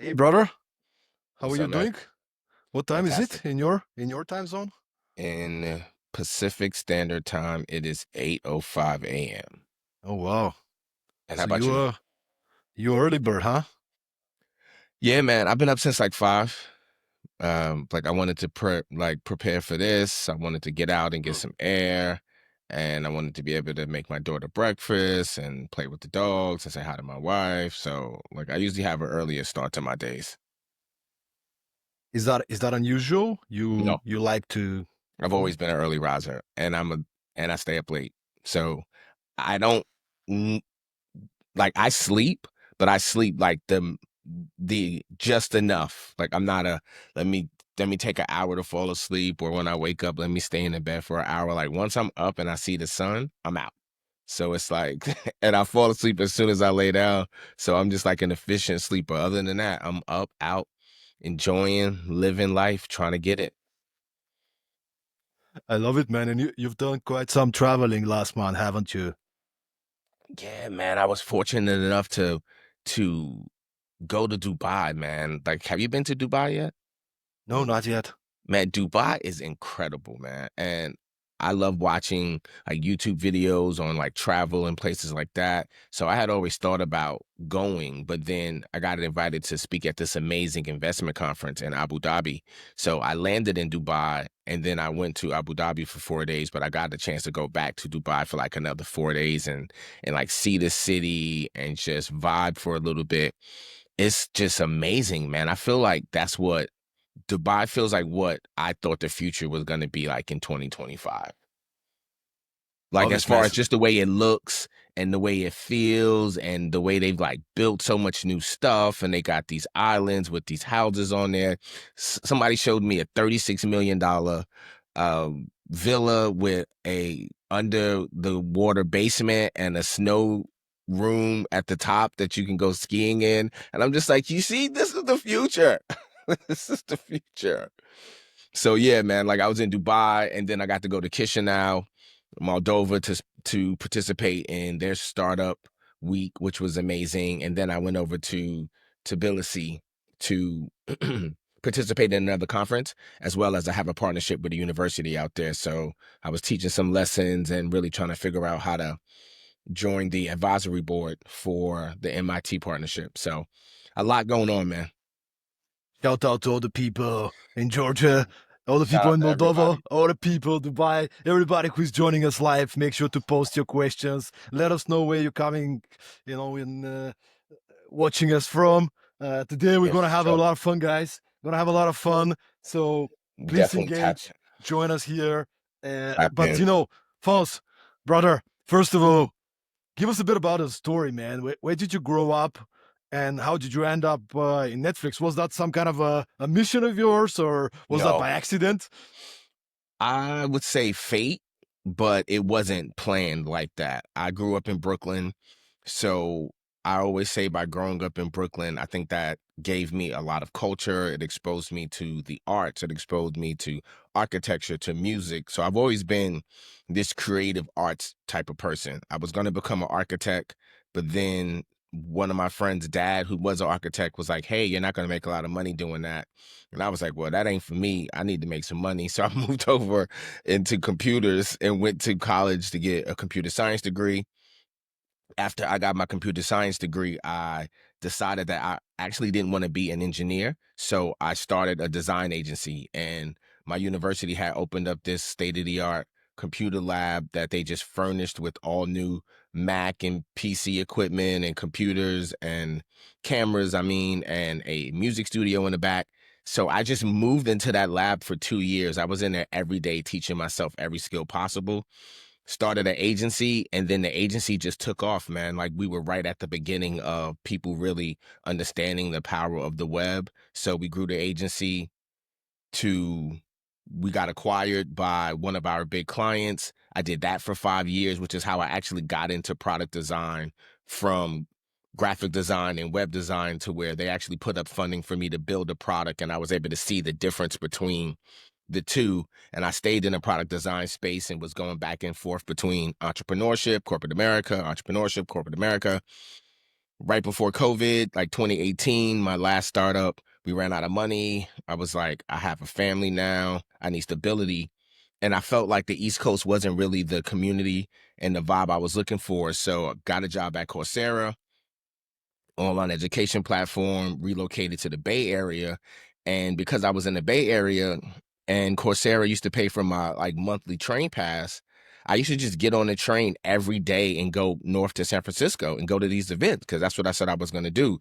Hey, brother, how are What's you up, man? doing? What time is Fantastic. it in your time zone? In Pacific Standard Time, it is 8:05 a.m. Oh wow. And how So about you? you early bird, huh? Yeah, man, I've been up since like 5. Like I wanted to prepare for this. I wanted to get out and get some air, and I wanted to be able to make my daughter breakfast and play with the dogs and say hi to my wife. So, like, I usually have an earlier start to my days. Is that unusual? You No, you like to I've oh, always been an early riser, and I stay up late. So I don't like I sleep, but I sleep like the just enough. Like I'm not a let me let me take an hour to fall asleep, or when I wake up, let me stay in the bed for an hour. Like once I'm up and I see the sun, I'm out. So it's like, and I fall asleep as soon as I lay down. So I'm just like an efficient sleeper. Other than that, I'm up, out, enjoying, living life, trying to get it. I love it, man. And you've done quite some traveling last month, haven't you? Yeah, man. I was fortunate enough to go to Dubai, man. Like, have you been to Dubai yet? No, not yet. Man, Dubai is incredible, man. And I love watching like YouTube videos on like travel and places like that. So I had always thought about going, but then I got invited to speak at this amazing investment conference in Abu Dhabi. So I landed in Dubai and then I went to Abu Dhabi for 4 days, but I got the chance to go back to Dubai for like another 4 days and like see the city and just vibe for a little bit. It's just amazing, man. I feel like that's what Dubai feels like what I thought the future was going to be like in 2025. Like Love as it, man. far as just the way it looks and the way it feels and the way they've like built so much new stuff and they got these islands with these houses on there. Somebody showed me a $36 million villa with a under the water basement and a snow room at the top that you can go skiing in. And I'm just like, you see, this is the future. This is the future. So yeah, man, like I was in Dubai and then I got to go to Chisinau, Moldova to participate in their startup week, which was amazing. And then I went over to Tbilisi to participate in another conference, as well as I have a partnership with a university out there. So I was teaching some lessons and really trying to figure out how to join the advisory board for the MIT partnership. So a lot going on, man. Shout out to all the people in Georgia, all the Shout people out in to Moldova, everybody. all the people Dubai, everybody who's joining us live. Make sure to post your questions. Let us know where you're coming, in watching us from. Today we're Yes, gonna for have a sure. lot of fun, guys. Gonna have a lot of fun. So please Definitely engage, touch. join us here. Tap But in. Fonz, brother, first of all, give us a bit about the story, man. Where did you grow up, and how did you end up in Netflix? Was that some kind of a mission of yours, or was that No, by accident? I would say fate, but it wasn't planned like that. I grew up in Brooklyn, so I always say by growing up in Brooklyn, I think that gave me a lot of culture. It exposed me to the arts. It exposed me to architecture, to music. So I've always been this creative arts type of person. I was going to become an architect, but then one of my friend's dad, who was an architect, was like, "Hey, you're not going to make a lot of money doing that." And I was like, well, that ain't for me. I need to make some money. So I moved over into computers and went to college to get a computer science degree. After I got my computer science degree, I decided that I actually didn't want to be an engineer. So I started a design agency, and my university had opened up this state of the art computer lab that they just furnished with all new Mac and PC equipment and computers and cameras, and a music studio in the back. So I just moved into that lab for 2 years. I was in there every day teaching myself every skill possible. Started an agency, and then the agency just took off, man. Like we were right at the beginning of people really understanding the power of the web. So we grew the agency to we got acquired by one of our big clients. I did that for 5 years, which is how I actually got into product design, from graphic design and web design, to where they actually put up funding for me to build a product. And I was able to see the difference between the two. And I stayed in the product design space and was going back and forth between entrepreneurship, corporate America, right before COVID, like 2018, my last startup, we ran out of money. I was like, I have a family now. I need stability. And I felt like the East Coast wasn't really the community and the vibe I was looking for. So I got a job at Coursera, online education platform, relocated to the Bay Area. And because I was in the Bay Area and Coursera used to pay for my like monthly train pass, I used to just get on the train every day and go north to San Francisco and go to these events because that's what I said I was going to do.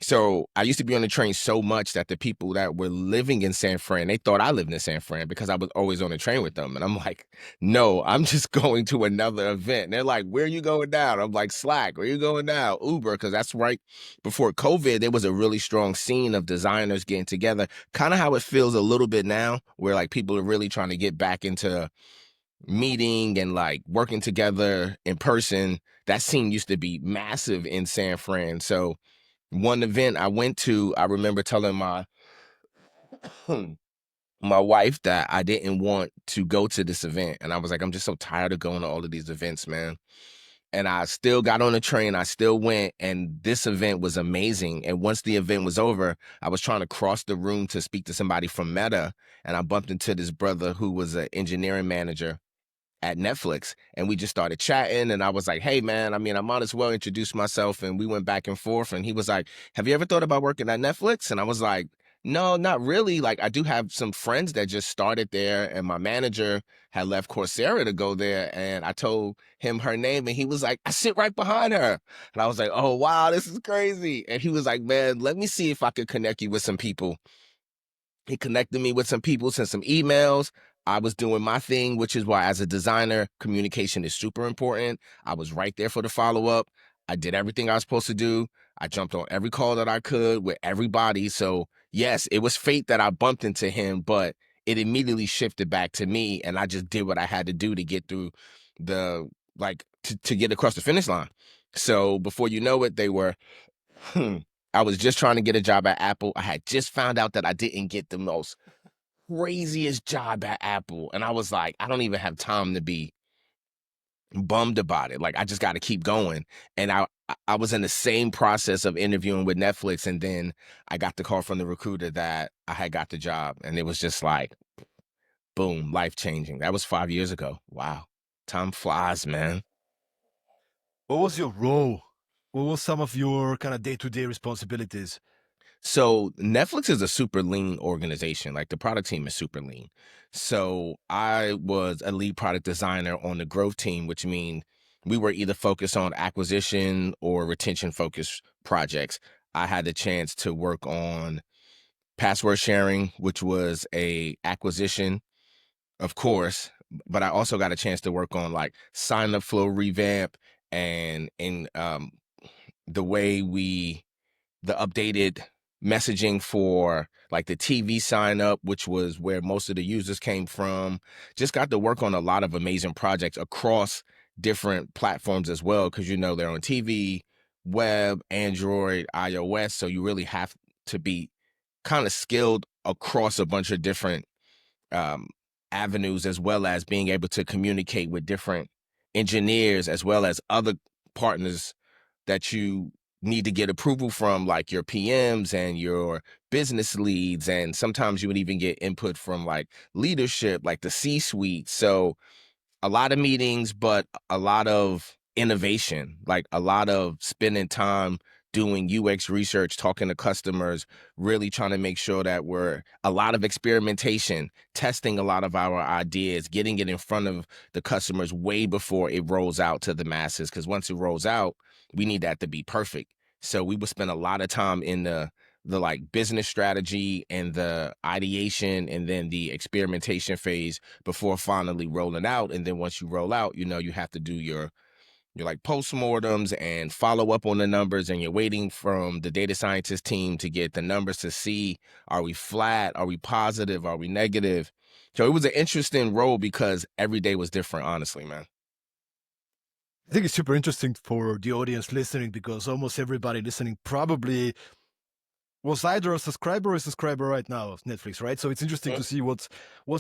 So I used to be on the train so much that the people that were living in San Fran, they thought I lived in San Fran because I was always on the train with them. And I'm like, no, I'm just going to another event. And they're like, where are you going now? I'm like, Slack, where are you going now? Uber, because that's right before COVID, there was a really strong scene of designers getting together, kind of how it feels a little bit now, where like people are really trying to get back into meeting and like working together in person. That scene used to be massive in San Fran. So one event I went to, I remember telling my my wife that I didn't want to go to this event. And I was like, I'm just so tired of going to all of these events, man. And I still got on the train. I still went. And this event was amazing. And once the event was over, I was trying to cross the room to speak to somebody from Meta. And I bumped into this brother who was an engineering manager at Netflix, and we just started chatting, and I was like, hey man, I mean, I might as well introduce myself, and we went back and forth, and he was like, have you ever thought about working at Netflix? And I was like, no, not really. Like, I do have some friends that just started there, and my manager had left Coursera to go there, and I told him her name, and he was like, I sit right behind her. And I was like, oh wow, this is crazy. And he was like, man, let me see if I could connect you with some people. He connected me with some people, sent some emails. I was doing my thing, which is why, as a designer, communication is super important. I was right there for the follow up. I did everything I was supposed to do. I jumped on every call that I could with everybody. So, yes, it was fate that I bumped into him, but it immediately shifted back to me. And I just did what I had to do to get through the, like, to get across the finish line. So, before you know it, they were I was just trying to get a job at Apple. I had just found out that I didn't get the most craziest job at Apple. And I was like, I don't even have time to be bummed about it. Like, I just got to keep going. And I was in the same process of interviewing with Netflix. And then I got the call from the recruiter that I had got the job. And it was just like, boom, life changing. That was 5 years ago. Wow. Time flies, man. What was your role? What was some of your kind of day-to-day responsibilities? So Netflix is a super lean organization. Like, the product team is super lean. So I was a lead product designer on the growth team, which means we were either focused on acquisition or retention focused projects. I had the chance to work on password sharing, which was a acquisition, of course, but I also got a chance to work on like sign up flow revamp and in the way the updated messaging for like the TV sign up, which was where most of the users came from. Just got to work on a lot of amazing projects across different platforms as well, because they're on TV, web, Android, iOS. So you really have to be kind of skilled across a bunch of different um, avenues, as well as being able to communicate with different engineers as well as other partners that you need to get approval from, like your PMs and your business leads. And sometimes you would even get input from like leadership, like the C-suite. So a lot of meetings, but a lot of innovation, like a lot of spending time doing UX research, talking to customers, really trying to make sure that we're a lot of experimentation, testing a lot of our ideas, getting it in front of the customers way before it rolls out to the masses. Because once it rolls out, we need that to be perfect. So we would spend a lot of time in the like business strategy and the ideation and then the experimentation phase before finally rolling out. And then once you roll out, you have to do your like postmortems and follow up on the numbers, and you're waiting from the data scientist team to get the numbers to see, are we flat? Are we positive? Are we negative? So it was an interesting role because every day was different, honestly, man. I think it's super interesting for the audience listening because almost everybody listening probably was either a subscriber or a subscriber right now of Netflix, right? So it's interesting to see what's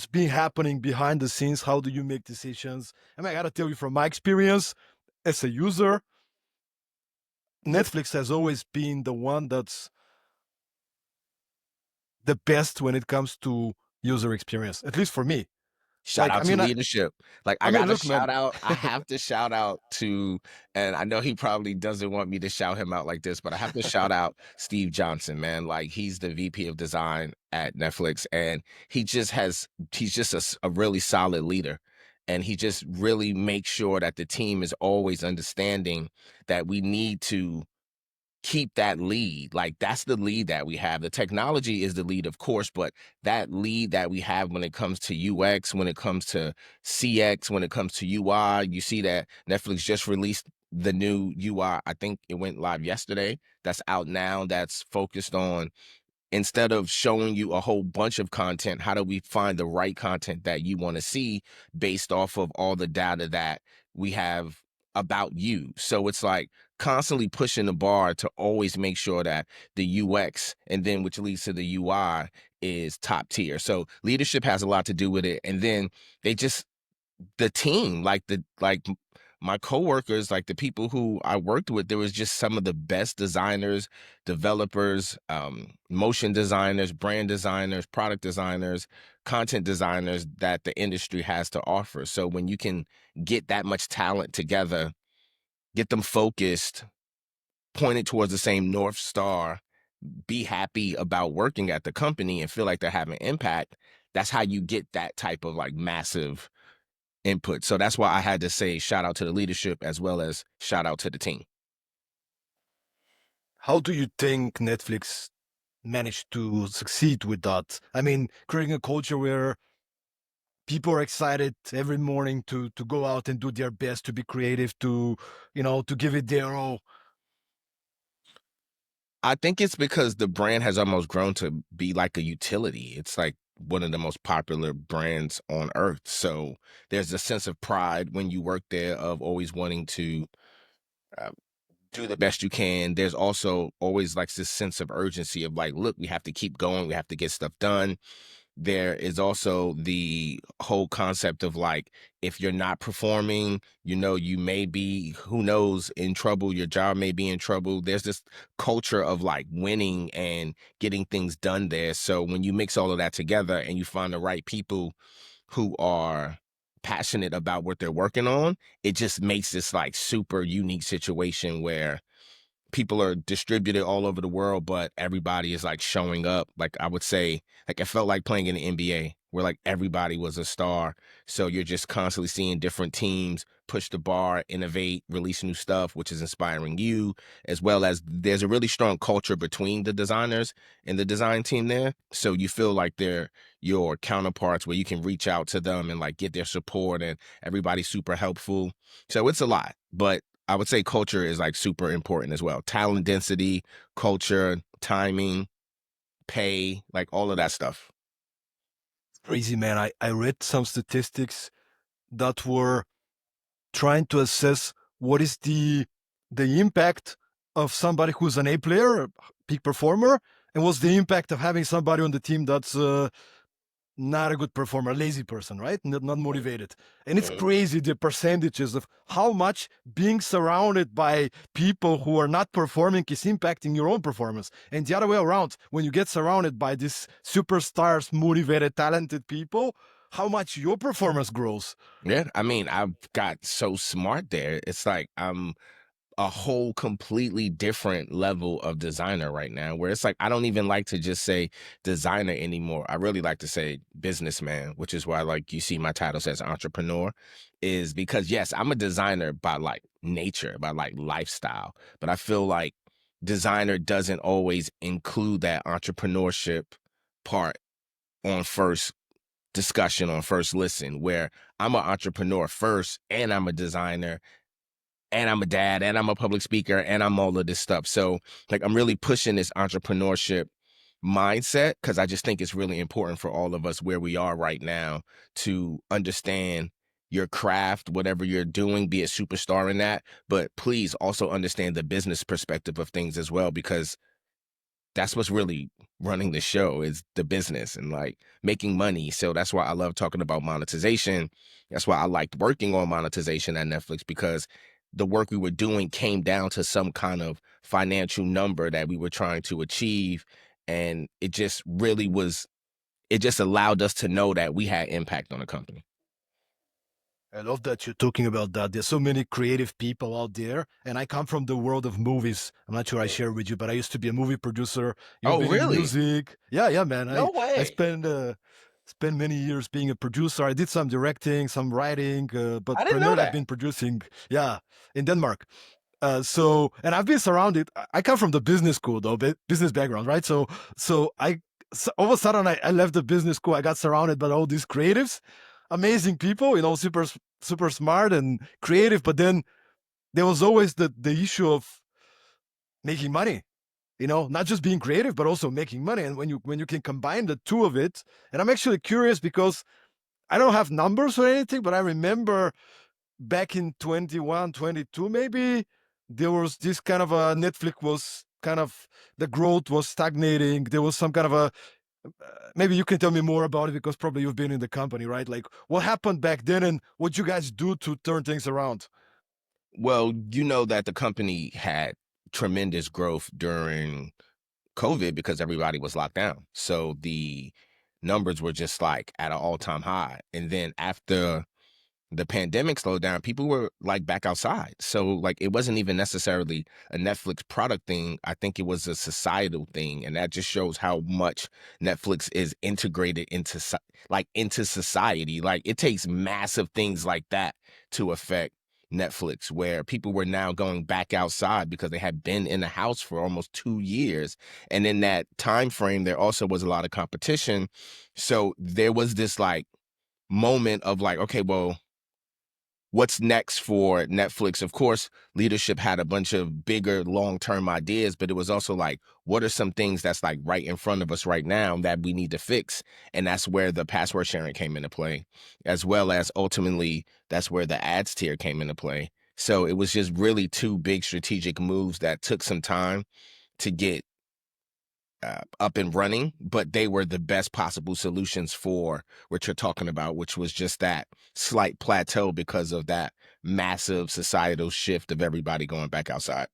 being happening behind the scenes. How do you make decisions? I mean, I gotta tell you from my experience as a user, Netflix has always been the one that's the best when it comes to user experience, at least for me. Shout Like, out to leadership. Like I I mean, got to look, man. shout out. I have to shout out to, and I know he probably doesn't want me to shout him out like this, but I have to shout out Steve Johnson, man. Like he's the VP of design at Netflix, and he's just a really solid leader. And he just really makes sure that the team is always understanding that we need to keep that lead. Like that's the lead that we have. The technology is the lead, of course, but that lead that we have when it comes to UX, when it comes to CX, when it comes to UI, you see that Netflix just released the new UI. I think it went live yesterday. That's out now. That's focused on, instead of showing you a whole bunch of content, how do we find the right content that you want to see based off of all the data that we have about you? So it's like constantly pushing the bar to always make sure that the UX, and then which leads to the UI, is top tier. So leadership has a lot to do with it. And then they just, the team, my coworkers, like the people who I worked with, there was just some of the best designers, developers, motion designers, brand designers, product designers, content designers that the industry has to offer. So when you can get that much talent together, get them focused, pointed towards the same North Star, be happy about working at the company and feel like they're having impact, that's how you get that type of like massive input. So that's why I had to say shout out to the leadership as well as shout out to the team. How do you think Netflix managed to succeed with that? I mean, creating a culture where people are excited every morning to go out and do their best, to be creative, to give it their all. I think it's because the brand has almost grown to be like a utility. It's like one of the most popular brands on earth. So there's a sense of pride when you work there of always wanting to uh, do the best you can. There's also always like this sense of urgency of like, look, we have to keep going. We have to get stuff done. There is also the whole concept of like, if you're not performing, you may be, who knows, in trouble. Your job may be in trouble. There's this culture of like winning and getting things done there. So when you mix all of that together and you find the right people who are passionate about what they're working on, it just makes this like super unique situation where people are distributed all over the world, but everybody is like showing up. Like I would say, like it felt like playing in the NBA where like everybody was a star. So you're just constantly seeing different teams push the bar, innovate, release new stuff, which is inspiring you, as well as there's a really strong culture between the designers and the design team there. So you feel like they're your counterparts where you can reach out to them and like get their support, and everybody's super helpful. So it's a lot, but I would say culture is like super important as well. Talent density, culture, timing, pay, like all of that stuff. Crazy, man. I read some statistics that were trying to assess what is the impact of somebody who's an A player, a peak performer, and what's the impact of having somebody on the team that's not a good performer, a lazy person, right? Not motivated. And it's Mhm. crazy the percentages of how much being surrounded by people who are not performing is impacting your own performance. And the other way around, when you get surrounded by these superstars, motivated, talented people, how much your performance grows. Yeah, I mean, I've got so smart there. It's like I'm a whole completely different level of designer right now, where it's like I don't even like to just say designer anymore. I really like to say businessman, which is why like you see my title says entrepreneur, is because yes, I'm a designer by like nature, by like lifestyle, but I feel like designer doesn't always include that entrepreneurship part on first discussion, on first listen, where I'm an entrepreneur first and I'm a designer and I'm a dad and I'm a public speaker and I'm all of this stuff. So like I'm really pushing this entrepreneurship mindset because I just think it's really important for all of us where we are right now to understand your craft, whatever you're doing, be a superstar in that. But please also understand the business perspective of things as well, because that's what's really running the show is the business and like making money. So that's why I love talking about monetization. That's why I liked working on monetization at Netflix, because the work we were doing came down to some kind of financial number that we were trying to achieve. And it just really was, it just allowed us to know that we had impact on the company. I love that you're talking about that. There's so many creative people out there, and I come from the world of movies. I'm not sure I share with you, but I used to be a movie producer. You've Oh, been in really? music. Yeah, yeah, man. No I way. spent many years being a producer. I did some directing, some writing, but I didn't know primarily I've that. been producing. Yeah, in Denmark. And I've been surrounded. I come from the business school though, business background, right? So all of a sudden I left the business school. I got surrounded by all these creatives, amazing people, super smart and creative. But then there was always the issue of making money. Not just being creative, but also making money. And when you can combine the two of it, and I'm actually curious because I don't have numbers or anything, but I remember back in 21, 22, maybe there was this kind of a Netflix was kind of the growth was stagnating. There was some kind of a maybe you can tell me more about it because probably you've been in the company, right? Like what happened back then and what you guys do to turn things around. Well, you know that the company had tremendous growth during COVID because everybody was locked down. So the numbers were just like at an all-time high. And then after the pandemic slowed down, people were like back outside. So like it wasn't even necessarily a Netflix product thing. I think it was a societal thing, and that just shows how much Netflix is integrated into into society. Like it takes massive things like that to affect Netflix, where people were now going back outside because they had been in the house for almost 2 years. And in that time frame, there also was a lot of competition. So there was this like moment of like, okay, well, what's next for Netflix? Of course, leadership had a bunch of bigger long-term ideas, but it was also like, what are some things that's like right in front of us right now that we need to fix? And that's where the password sharing came into play, as well as ultimately that's where the ads tier came into play. So it was just really two big strategic moves that took some time to get up and running, but they were the best possible solutions for what you're talking about, which was just that slight plateau because of that massive societal shift of everybody going back outside.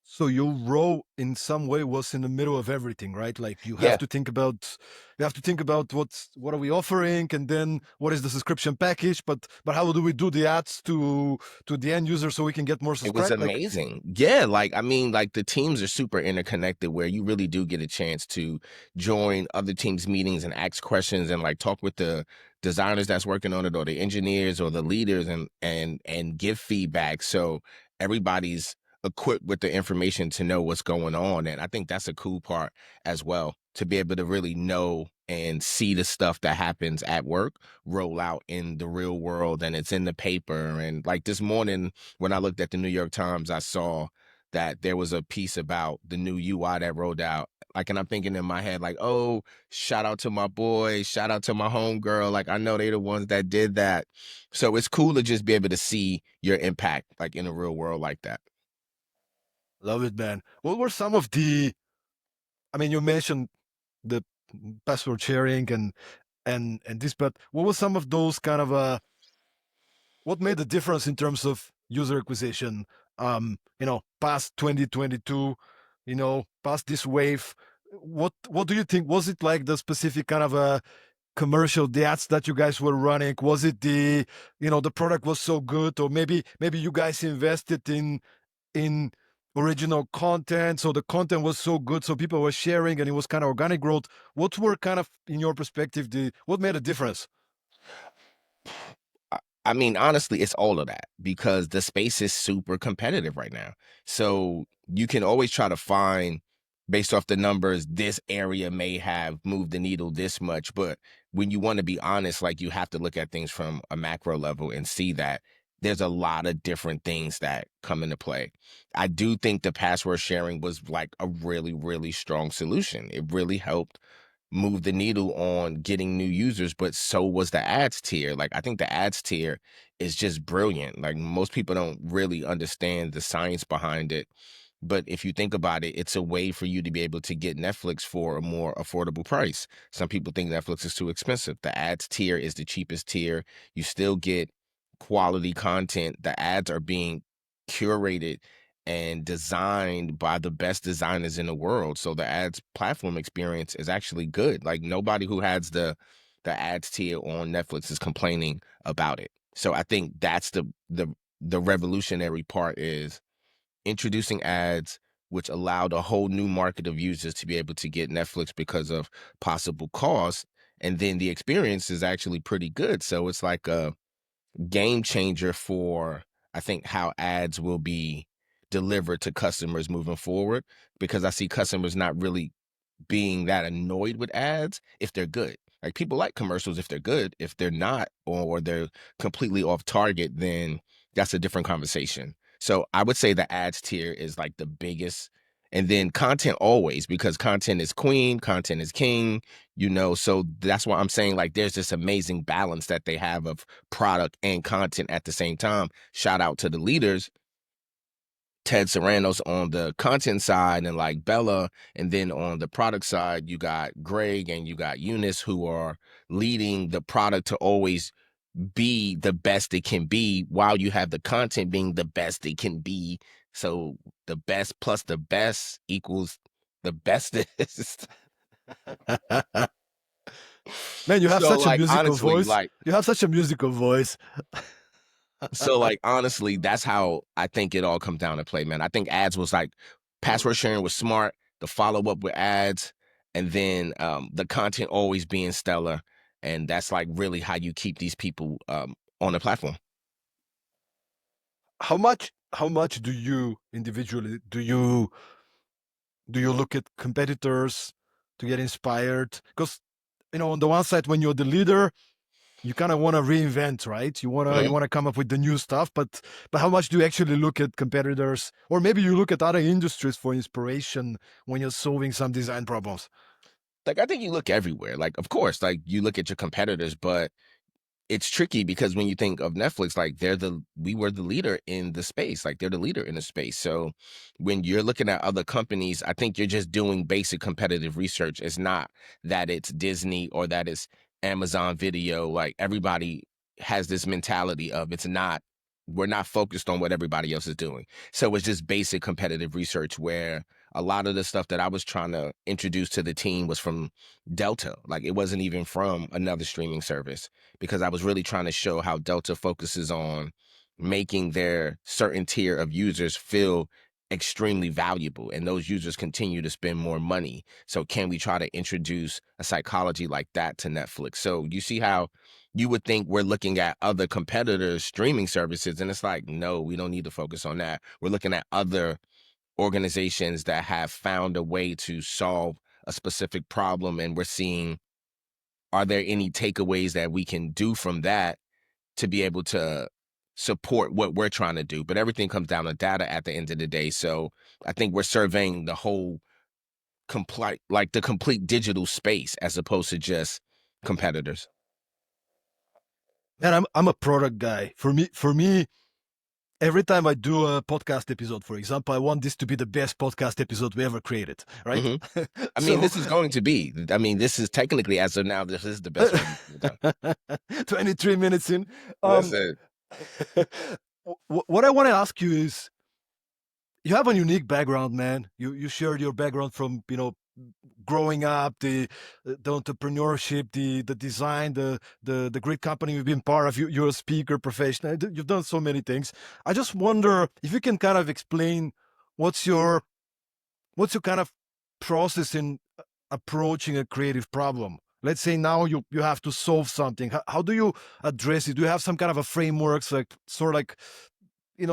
So your role in some way was in the middle of everything, right? Like Yeah, you have to think about what are we offering and then what is the subscription package, but how do we do the ads to the end user so we can get more it was subscribe like amazing. Yeah, like I mean, like the teams are super interconnected where you really do get a chance to join other teams' meetings and ask questions and like talk with the designers that's working on it or the engineers or the leaders and give feedback. So everybody's equipped with the information to know what's going on. And I think that's a cool part as well, to be able to really know and see the stuff that happens at work roll out in the real world and it's in the paper. And like this morning when I looked at the New York Times, I saw that there was a piece about the new UI that rolled out. Like, and I'm thinking in my head, like, oh, shout out to my boys, shout out to my homegirl. Like, I know they the ones that did that. So it's cool to just be able to see your impact, like in the real world, like that. love it, man. What were some of the I mean you mentioned the password sharing and this, but what were some of those kind of what made the difference in terms of user acquisition past 2022, past this wave? What do you think? Was it like the specific kind of a commercial, the ads that you guys were running? Was it the product was so good, or maybe you guys invested in original content, so the content was so good, so people were sharing and it was kind of organic growth? What were kind of, in your perspective, the what made a difference? I mean, honestly, it's all of that because the space is super competitive right now. So you can always try to find, based off the numbers, this area may have moved the needle this much. But when you want to be honest, like you have to look at things from a macro level and see that there's a lot of different things that come into play. I do think the password sharing was like a really, really strong solution. It really helped move the needle on getting new users, but so was the ads tier. Like I think the ads tier is just brilliant. Like most people don't really understand the science behind it. But if you think about it, it's a way for you to be able to get Netflix for a more affordable price. Some people think Netflix is too expensive. The ads tier is the cheapest tier. You still get quality content. The ads are being curated and designed by the best designers in the world. So the ads platform experience is actually good. Like nobody who has the ads tier on Netflix is complaining about it. So I think that's the revolutionary part is introducing ads, which allowed a whole new market of users to be able to get Netflix because of possible costs. And then the experience is actually pretty good. So it's like a game changer for, I think, how ads will be delivered to customers moving forward, because I see customers not really being that annoyed with ads if they're good. Like people like commercials if they're good. If they're not, or they're completely off target, then that's a different conversation. So I would say the ads tier is like the biggest. And then content always, because content is queen, content is king, so that's why I'm saying like there's this amazing balance that they have of product and content at the same time. Shout out to the leaders, Ted Sarandos on the content side and like Bella. And then on the product side, you got Greg and you got Eunice, who are leading the product to always be the best it can be while you have the content being the best it can be. So the best plus the best equals the bestest. Man, you have So such a like musical honestly, voice. like You have such a musical voice. So like honestly, that's how I think it all comes down to play, man. I think ads was like password sharing was smart, the follow up with ads, and then the content always being stellar. And that's like really how you keep these people on the platform. How much do you individually do you look at competitors to get inspired? Because on the one side, when you're the leader, you kind of want to reinvent, right? You want to come up with the new stuff, but how much do you actually look at competitors, or maybe you look at other industries for inspiration when you're solving some design problems? Like I think you look everywhere. Like of course, like you look at your competitors, but it's tricky because when you think of Netflix, like we were the leader in the space, like they're the leader in the space. So when you're looking at other companies, I think you're just doing basic competitive research. It's not that it's Disney or that it's Amazon Video. Like everybody has this mentality of we're not focused on what everybody else is doing. So it's just basic competitive research where a lot of the stuff that I was trying to introduce to the team was from Delta. Like it wasn't even from another streaming service, because I was really trying to show how Delta focuses on making their certain tier of users feel extremely valuable, and those users continue to spend more money. So can we try to introduce a psychology like that to Netflix? So you see how you would think we're looking at other competitors streaming services, and it's like, no, we don't need to focus on that. We're looking at other organizations that have found a way to solve a specific problem, and we're seeing, are there any takeaways that we can do from that to be able to support what we're trying to do? But everything comes down to data at the end of the day. So I think we're surveying the whole the complete digital space as opposed to just competitors. And I'm a product guy. For me, every time I do a podcast episode, for example, I want this to be the best podcast episode we ever created, right? Hmm. I mean, So this is going to be. I mean, this is technically, as of now, this is the best one we've done. 23 minutes in. Um, Listen. what I want to ask you is, you have a unique background, man. You shared your background from growing up, the entrepreneurship, the design, the great company you've been part of. You're a speaker, professional. You've done so many things. I just wonder if you can kind of explain what's your kind of process in approaching a creative problem. Let's say now you have to solve something. How do you address it? Do you have some kind of a framework, like sort of like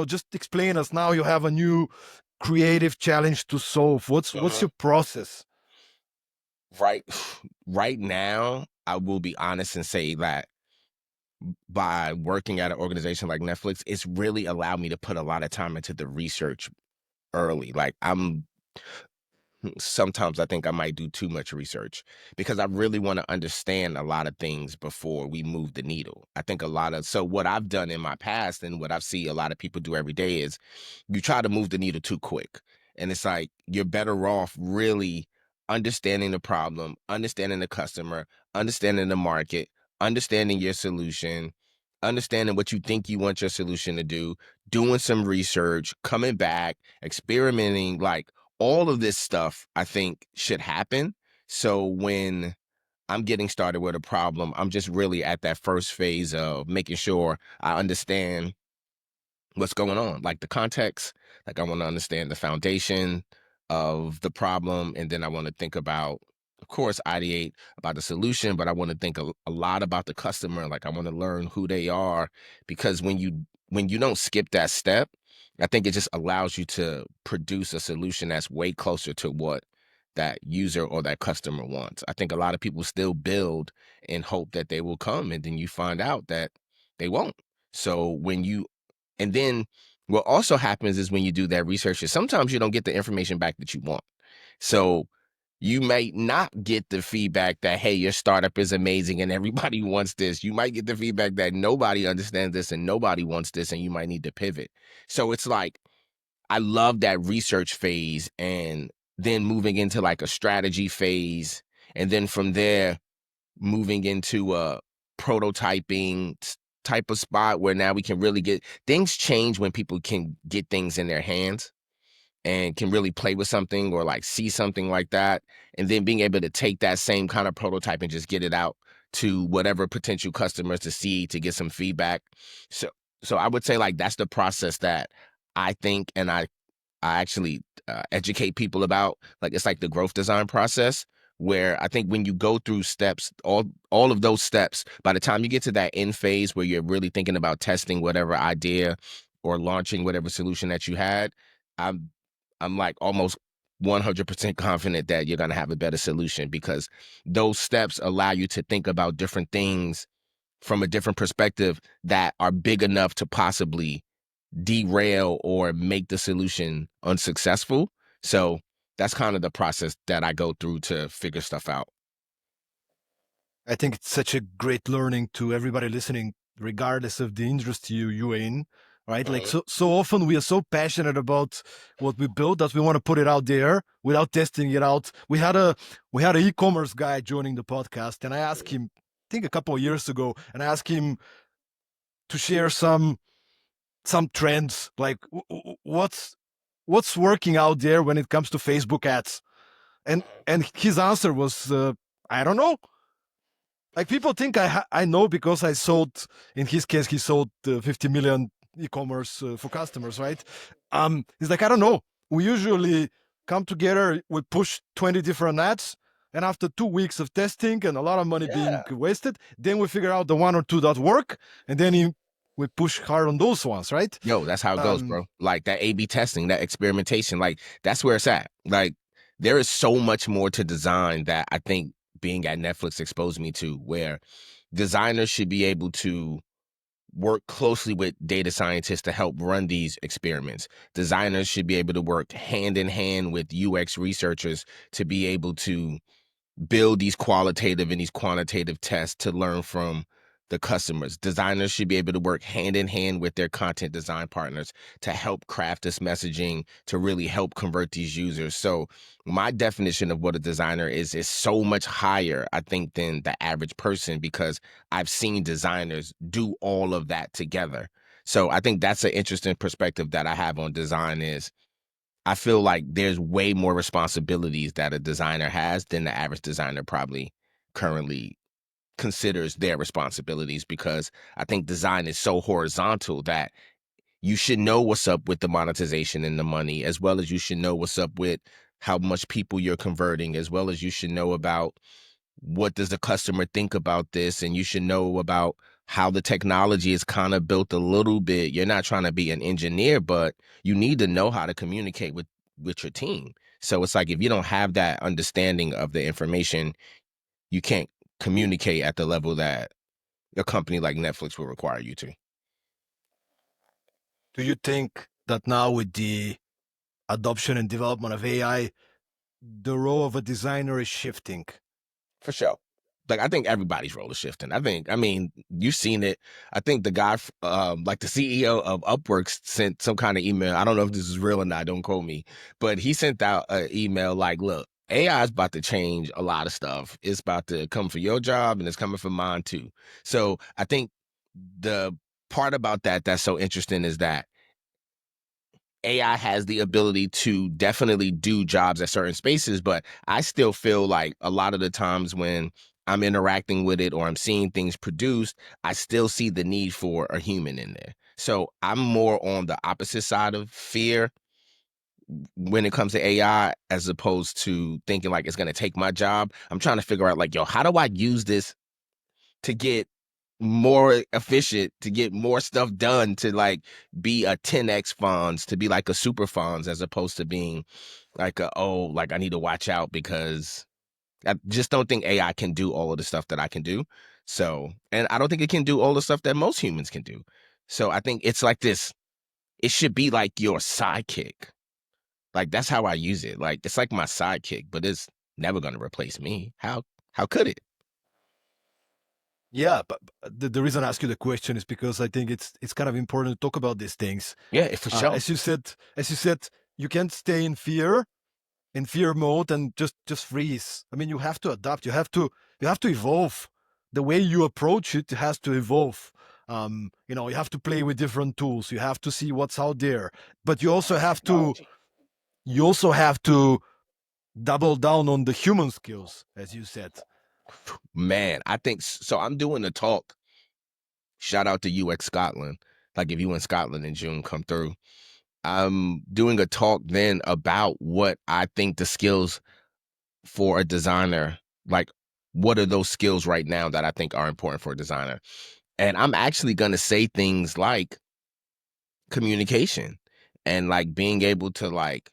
just explain us. Now you have a new creative challenge to solve. What's Uh-huh. your process? Right, right now, I will be honest and say that by working at an organization like Netflix, it's really allowed me to put a lot of time into the research early. Like sometimes I think I might do too much research because I really want to understand a lot of things before we move the needle. I think so what I've done in my past and what I've seen a lot of people do every day is you try to move the needle too quick. And it's like you're better off really understanding the problem, understanding the customer, understanding the market, understanding your solution, understanding what you think you want your solution to do, doing some research, coming back, experimenting, like all of this stuff I think should happen. So when I'm getting started with a problem, I'm just really at that first phase of making sure I understand what's going on, like the context. Like I want to understand the foundation of the problem, and then I want to think about, of course, ideate about the solution, but I want to think a lot about the customer. Like I want to learn who they are, because when you don't skip that step, I think it just allows you to produce a solution that's way closer to what that user or that customer wants. I think a lot of people still build and hope that they will come, and then you find out that they won't. So when you and then what also happens is when you do that research is sometimes you don't get the information back that you want. So you might not get the feedback that, hey, your startup is amazing and everybody wants this. You might get the feedback that nobody understands this and nobody wants this, and you might need to pivot. So it's like, I love that research phase, and then moving into like a strategy phase. And then from there, moving into a prototyping type of spot where now we can really get things change when people can get things in their hands and can really play with something or like see something like that. And then being able to take that same kind of prototype and just get it out to whatever potential customers to see, to get some feedback. So so I would say like that's the process that I think, and I actually educate people about. Like it's like the growth design process, where I think when you go through steps, all of those steps, by the time you get to that end phase where you're really thinking about testing whatever idea or launching whatever solution that you had, I'm I'm like almost 100% confident that you're going to have a better solution, because those steps allow you to think about different things from a different perspective that are big enough to possibly derail or make the solution unsuccessful. So that's kind of the process that I go through to figure stuff out. I think it's such a great learning to everybody listening, regardless of the industry you're in, right? Like Mhm. so often we are so passionate about what we build that we want to put it out there without testing it out. We had an e-commerce guy joining the podcast, and I asked him, I think a couple of years ago, and I asked him to share some trends, like what's working out there when it comes to Facebook ads, and his answer was, I don't know. Like people think I know because I sold. In his case, he sold 50 million e-commerce for customers, right? He's like, I don't know. We usually come together, we push 20 different ads, and after 2 weeks of testing and a lot of money being Yeah. wasted, then we figure out the one or two that work, and then we push hard on those ones, right? Yo, that's how it goes, Um, bro. Like that A/B testing, that experimentation, like that's where it's at. Like there is so much more to design that I think being at Netflix exposed me to, where designers should be able to work closely with data scientists to help run these experiments. Designers should be able to work hand in hand with UX researchers to be able to build these qualitative and these quantitative tests to learn from the customers. Designers should be able to work hand in hand with their content design partners to help craft this messaging to really help convert these users. So my definition of what a designer is so much higher, I think, than the average person, because I've seen designers do all of that together. So I think that's an interesting perspective that I have on design. Is I feel like there's way more responsibilities that a designer has than the average designer probably currently considers their responsibilities, because I think design is so horizontal that you should know what's up with the monetization and the money, as well as you should know what's up with how much people you're converting, as well as you should know about what does the customer think about this, and you should know about how the technology is kind of built a little bit. You're not trying to be an engineer, but you need to know how to communicate with your team. So it's like if you don't have that understanding of the information, you can't communicate at the level that a company like Netflix will require you to. do you think that now with the adoption and development of AI, the role of a designer is shifting? For sure. Like I think everybody's role is shifting. I mean, you've seen it. I think the guy, like the CEO of Upworks, sent some kind of email. I don't know if this is real or not. Don't quote me, but he sent out an email like, "Look, AI is about to change a lot of stuff. It's about to come for your job, and it's coming for mine too." So I think the part about that that's so interesting is that AI has the ability to definitely do jobs at certain spaces, but I still feel like a lot of the times when I'm interacting with it or I'm seeing things produced, I still see the need for a human in there. So I'm more on the opposite side of fear when it comes to AI, as opposed to thinking like it's going to take my job. I'm trying to figure out like, yo, how do I use this to get more efficient, to get more stuff done, to like be a 10x Fonz, to be like a super Fonz, as opposed to being like like I need to watch out because I just don't think AI can do all of the stuff that I can do. So, and I don't think it can do all the stuff that most humans can do. So I think it's like this, it should be like your sidekick. Like that's how I use it. Like it's like my sidekick, but it's never going to replace me. How could it? Yeah, but the reason I ask you the question is because I think it's kind of important to talk about these things. Yeah, for sure. As you said, you can't stay in fear mode and just freeze. I mean, you have to adapt. You have to evolve. The way you approach it has to evolve. You have to play with different tools. You have to see what's out there, but you also have to double down on the human skills, as you said. Man, I think so. I'm doing a talk. Shout out to UX Scotland. Like if you in Scotland in June, come through. I'm doing a talk then about what I think the skills for a designer, like what are those skills right now that I think are important for a designer. And I'm actually going to say things like communication and like being able to like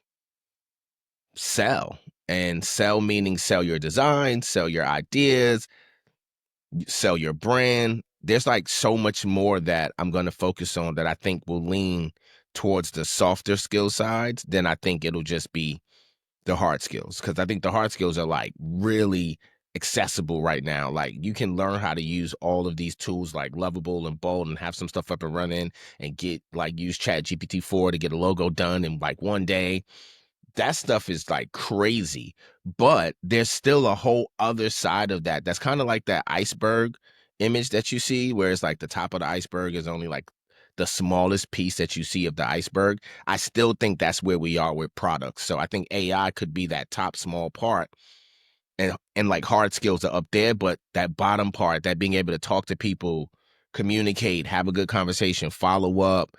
sell, and sell meaning sell your design, sell your ideas, sell your brand. There's like so much more that I'm going to focus on that I think will lean towards the softer skill sides than I think it'll just be the hard skills. Cause I think the hard skills are like really accessible right now. Like you can learn how to use all of these tools like Lovable and Bold and have some stuff up and running and get like use Chat GPT-4 to get a logo done in like one day. That stuff is like crazy, but there's still a whole other side of that. That's kind of like that iceberg image that you see, where it's like the top of the iceberg is only like the smallest piece that you see of the iceberg. I still think that's where we are with products. So I think AI could be that top small part, and like hard skills are up there, but that bottom part, that being able to talk to people, communicate, have a good conversation, follow up,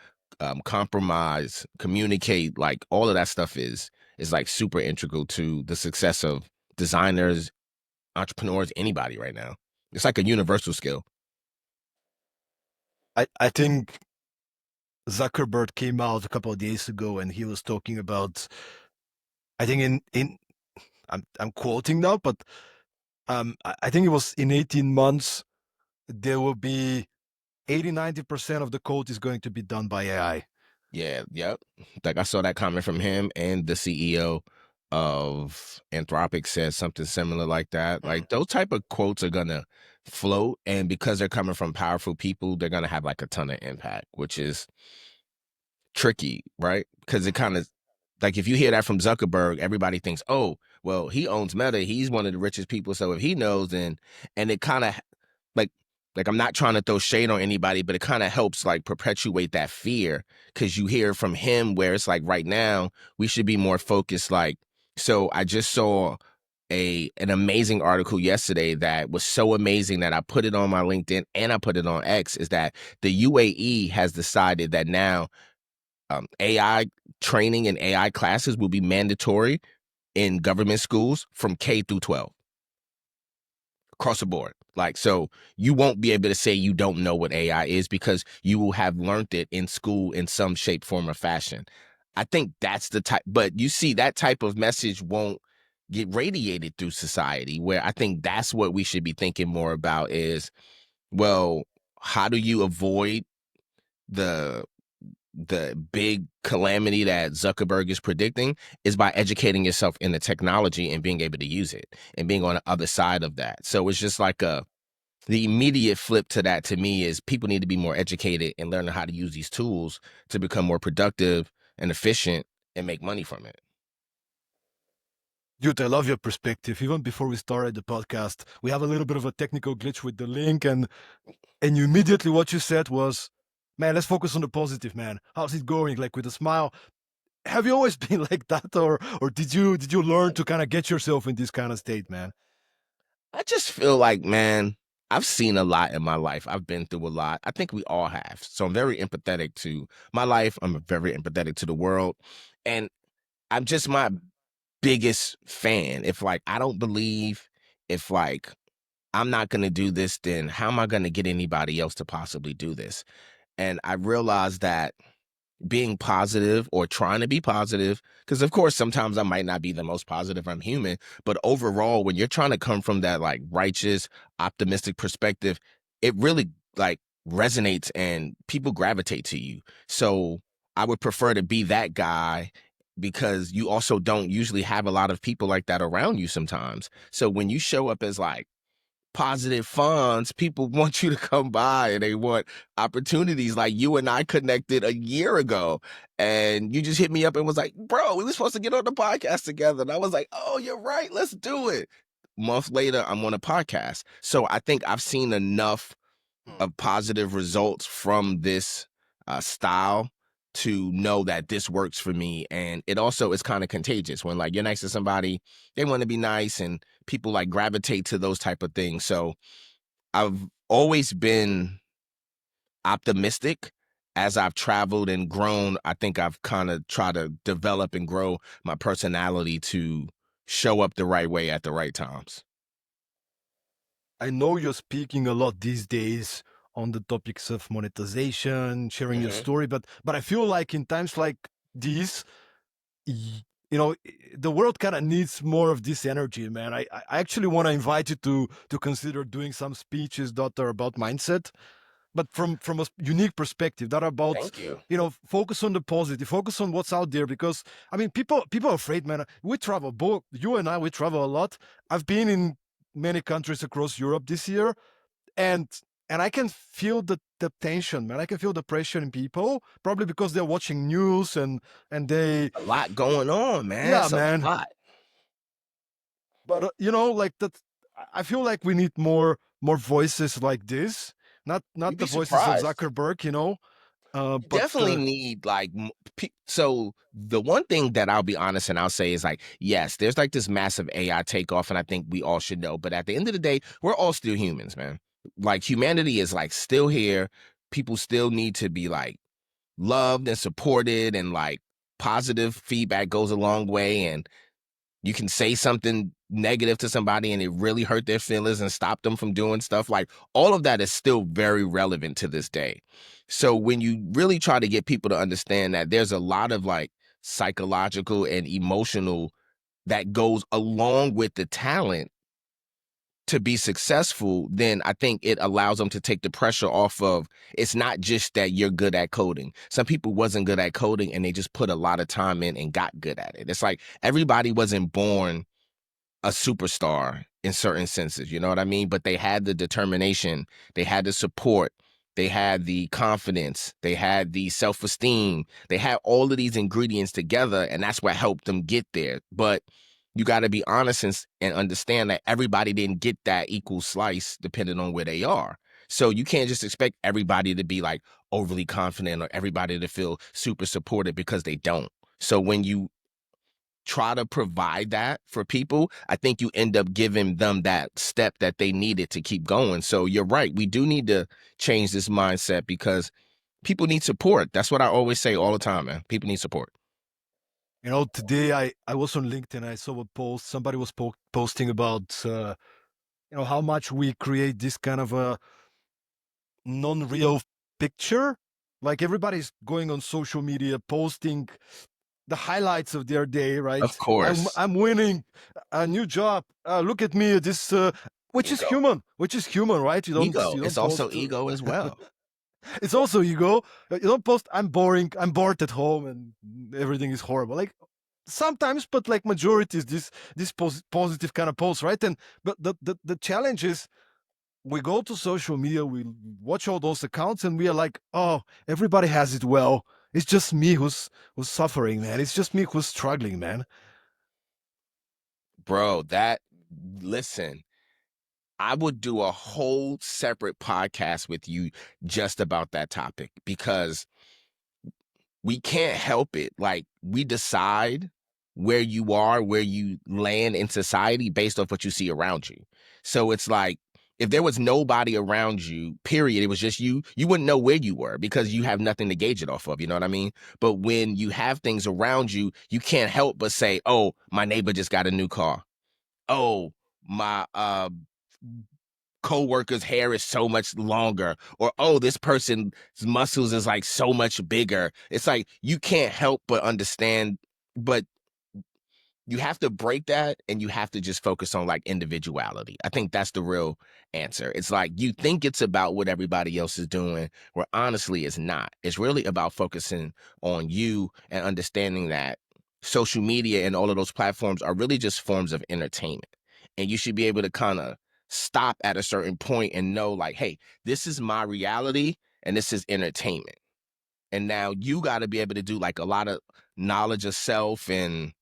compromise, communicate, like all of that stuff is like super integral to the success of designers, entrepreneurs, anybody right now. It's like a universal skill. I think Zuckerberg came out a couple of days ago and he was talking about, I think in I'm quoting now, but I think it was in 18 months there will be 80-90% of the code is going to be done by AI. Yeah, yep. Like I saw that comment from him, and the CEO of Anthropic said something similar like that. Like those type of quotes are gonna float, and because they're coming from powerful people, they're gonna have like a ton of impact, which is tricky, right? Because it kind of like if you hear that from Zuckerberg, everybody thinks, oh, well, he owns Meta, he's one of the richest people, so if he knows, then and it kind of like I'm not trying to throw shade on anybody, but it kind of helps like perpetuate that fear because you hear from him where it's like right now we should be more focused. Like, so I just saw an amazing article yesterday that was so amazing that I put it on my LinkedIn and I put it on X. Is that the UAE has decided that now AI training and AI classes will be mandatory in government schools from K through 12 across the board. Like, so you won't be able to say you don't know what AI is because you will have learned it in school in some shape, form, or fashion. I think that's the type, but you see, that type of message won't get radiated through society, where I think that's what we should be thinking more about is, well, how do you avoid the big calamity that Zuckerberg is predicting is by educating yourself in the technology and being able to use it and being on the other side of that. So it's just like the immediate flip to that to me is people need to be more educated and learn how to use these tools to become more productive and efficient and make money from it. Dude, I love your perspective. Even before we started the podcast, we have a little bit of a technical glitch with the link, and you immediately what you said was, "Man, let's focus on the positive, man. How's it going?" Like with a smile. Have you always been like that, or did you learn to kind of get yourself in this kind of state, man? I just feel like, man, I've seen a lot in my life. I've been through a lot. I think we all have. So I'm very empathetic to my life. I'm very empathetic to the world. And I'm just my biggest fan. If like I don't believe, if like I'm not going to do this, then how am I going to get anybody else to possibly do this? And I realized that being positive or trying to be positive, because of course sometimes I might not be the most positive, I'm human, but overall when you're trying to come from that like righteous optimistic perspective, it really like resonates and people gravitate to you. So I would prefer to be that guy, because you also don't usually have a lot of people like that around you sometimes. So when you show up as like positive funds, people want you to come by and they want opportunities. Like you and I connected a year ago and you just hit me up and was like, bro, we were supposed to get on the podcast together. And I was like, oh, you're right. Let's do it. Month later, I'm on a podcast. So I think I've seen enough of positive results from this style to know that this works for me. And it also is kind of contagious when like you're next to somebody, they want to be nice and people like gravitate to those type of things. So I've always been optimistic. As I've traveled and grown, I think I've kind of tried to develop and grow my personality to show up the right way at the right times. I know you're speaking a lot these days on the topics of monetization, sharing your Hmm. story, but I feel like in times like these, you know, the world kind of needs more of this energy, man. I actually want to invite you to consider doing some speeches that are about mindset, but from a unique perspective, that are about, Thank you. focus on the positive, focus on what's out there. Because I mean, people are afraid, man. We travel, both you and I, we travel a lot. I've been in many countries across Europe this year, and I can feel the tension, man. I can feel the pressure in people, probably because they're watching news, and they, A lot going on, man. yeah, It's a man. lot. But like that, I feel like we need more voices like this, not You'd the be voices of surprised. Zuckerberg, You but definitely need like so the one thing that I'll be honest and I'll say is like, yes, there's like this massive AI takeoff and I think we all should know, but at the end of the day, we're all still humans, man. Like humanity is like still here. People still need to be like loved and supported, and like positive feedback goes a long way. And you can say something negative to somebody and it really hurt their feelings and stop them from doing stuff. Like all of that is still very relevant to this day. So when you really try to get people to understand that there's a lot of like psychological and emotional that goes along with the talent to be successful, then I think it allows them to take the pressure off of, it's not just that you're good at coding. Some people wasn't good at coding and they just put a lot of time in and got good at it. It's like everybody wasn't born a superstar in certain senses, you know what I mean? But they had the determination, they had the support, they had the confidence, they had the self-esteem, they had all of these ingredients together, and that's what helped them get there. But you got to be honest and understand that everybody didn't get that equal slice depending on where they are. So you can't just expect everybody to be like overly confident or everybody to feel super supported, because they don't. So when you try to provide that for people, I think you end up giving them that step that they needed to keep going. So you're right. We do need to change this mindset because people need support. That's what I always say all the time, man. People need support. today I was on LinkedIn. I saw a post. Somebody was posting about how much we create this kind of a non-real picture. Like everybody's going on social media posting the highlights of their day, Of right? I'm course. I'm winning a new job. Look at me, this which is Ego. human, right? You don't Ego. you It's don't also post. ego as well. It's also ego. You don't post. I'm boring. I'm bored at home, and everything is horrible. Like sometimes, but like majority is this positive kind of post, right? And but the challenge is, we go to social media, we watch all those accounts, and we are like, oh, everybody has it well. It's just me who's suffering, man. It's just me who's struggling, man. Bro, listen, I would do a whole separate podcast with you just about that topic because we can't help it. Like, we decide where you are, where you land in society based off what you see around you. So it's like, if there was nobody around you, period, it was just you wouldn't know where you were because you have nothing to gauge it off of. You know what I mean? But when you have things around you, you can't help but say, oh, my neighbor just got a new car. Oh, my co-worker's hair is so much longer, or oh, this person's muscles is like so much bigger. It's like you can't help but understand, but you have to break that and you have to just focus on like individuality. I think that's the real answer. It's like you think it's about what everybody else is doing, where honestly it's not. It's really about focusing on you and understanding that social media and all of those platforms are really just forms of entertainment. And you should be able to kind of stop at a certain point and know like, hey, this is my reality and this is entertainment. And now you got to be able to do like a lot of knowledge of self and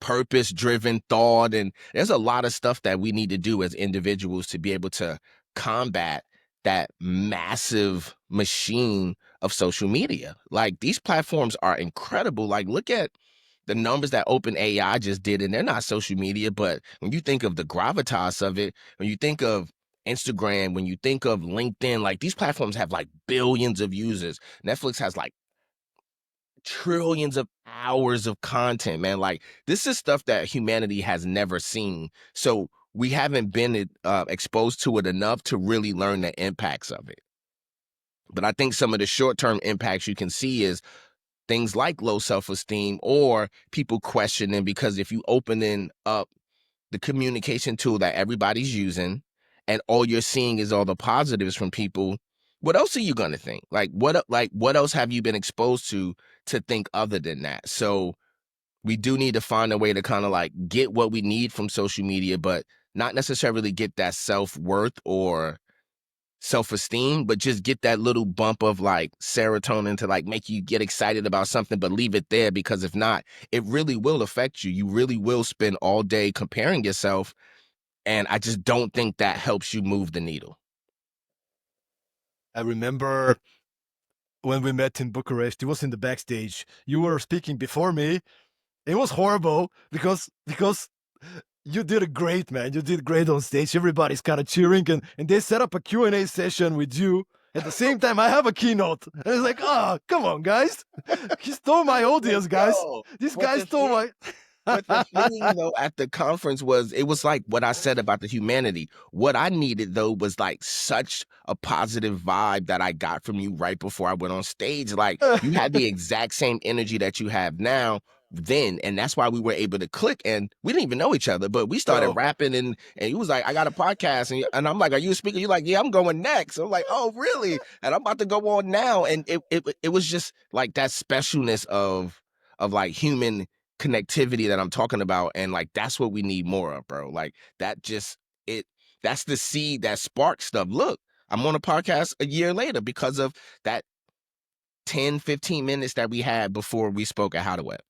purpose driven thought, and there's a lot of stuff that we need to do as individuals to be able to combat that massive machine of social media. Like, these platforms are incredible. Like, look at the numbers that OpenAI just did, and they're not social media, but when you think of the gravitas of it, when you think of Instagram, when you think of LinkedIn, like, these platforms have like billions of users. Netflix has like trillions of hours of content, man. Like, this is stuff that humanity has never seen. So we haven't been exposed to it enough to really learn the impacts of it. But I think some of the short-term impacts you can see is things like low self-esteem or people questioning, because if you opening up the communication tool that everybody's using and all you're seeing is all the positives from people, what else are you going to think? What else have you been exposed to think other than that? So we do need to find a way to kind of like get what we need from social media, but not necessarily get that self-worth or self-esteem, but just get that little bump of like serotonin to like make you get excited about something, but leave it there, because if not, it really will affect you. You really will spend all day comparing yourself, and I just don't think that helps you move the needle. I remember when we met in Bucharest, it was in the backstage. You were speaking before me. It was horrible because you did a great, man. You did great on stage. Everybody's kind of cheering, and they set up a Q&A session with you. At the same time, I have a keynote. And it's like, oh, come on, guys. He stole my But audience, guys. yo, This but guy the stole thing my... But the thing, though, at the conference was, it was like what I said about the humanity. What I needed, though, was like such a positive vibe that I got from you right before I went on stage. Like, you had the exact same energy that you have now then, and that's why we were able to click. And we didn't even know each other, but we started No. rapping, and he was like, I got a podcast, and I'm like, are you a speaker? You're like, yeah, I'm going next. I'm like, oh, really? And I'm about to go on now. And it was just like that specialness of like human connectivity that I'm talking about. And like, that's what we need more of, bro. Like, that just, it, that's the seed that sparks stuff. Look, I'm on a podcast a year later because of that 10-15 minutes that we had before we spoke at How to Web.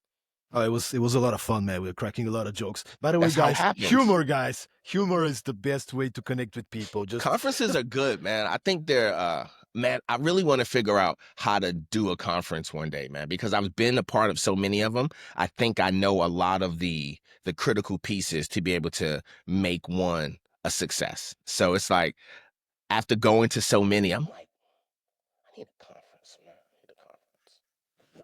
Oh, it was a lot of fun, man. We were cracking a lot of jokes. By the way, That's how it guys, happens. humor is the best way to connect with people. Just Conferences are good, man. I think they're man, I really want to figure out how to do a conference one day, man, because I've been a part of so many of them. I think I know a lot of the critical pieces to be able to make one a success. So it's like, after going to so many, I'm like, I need a conference, man.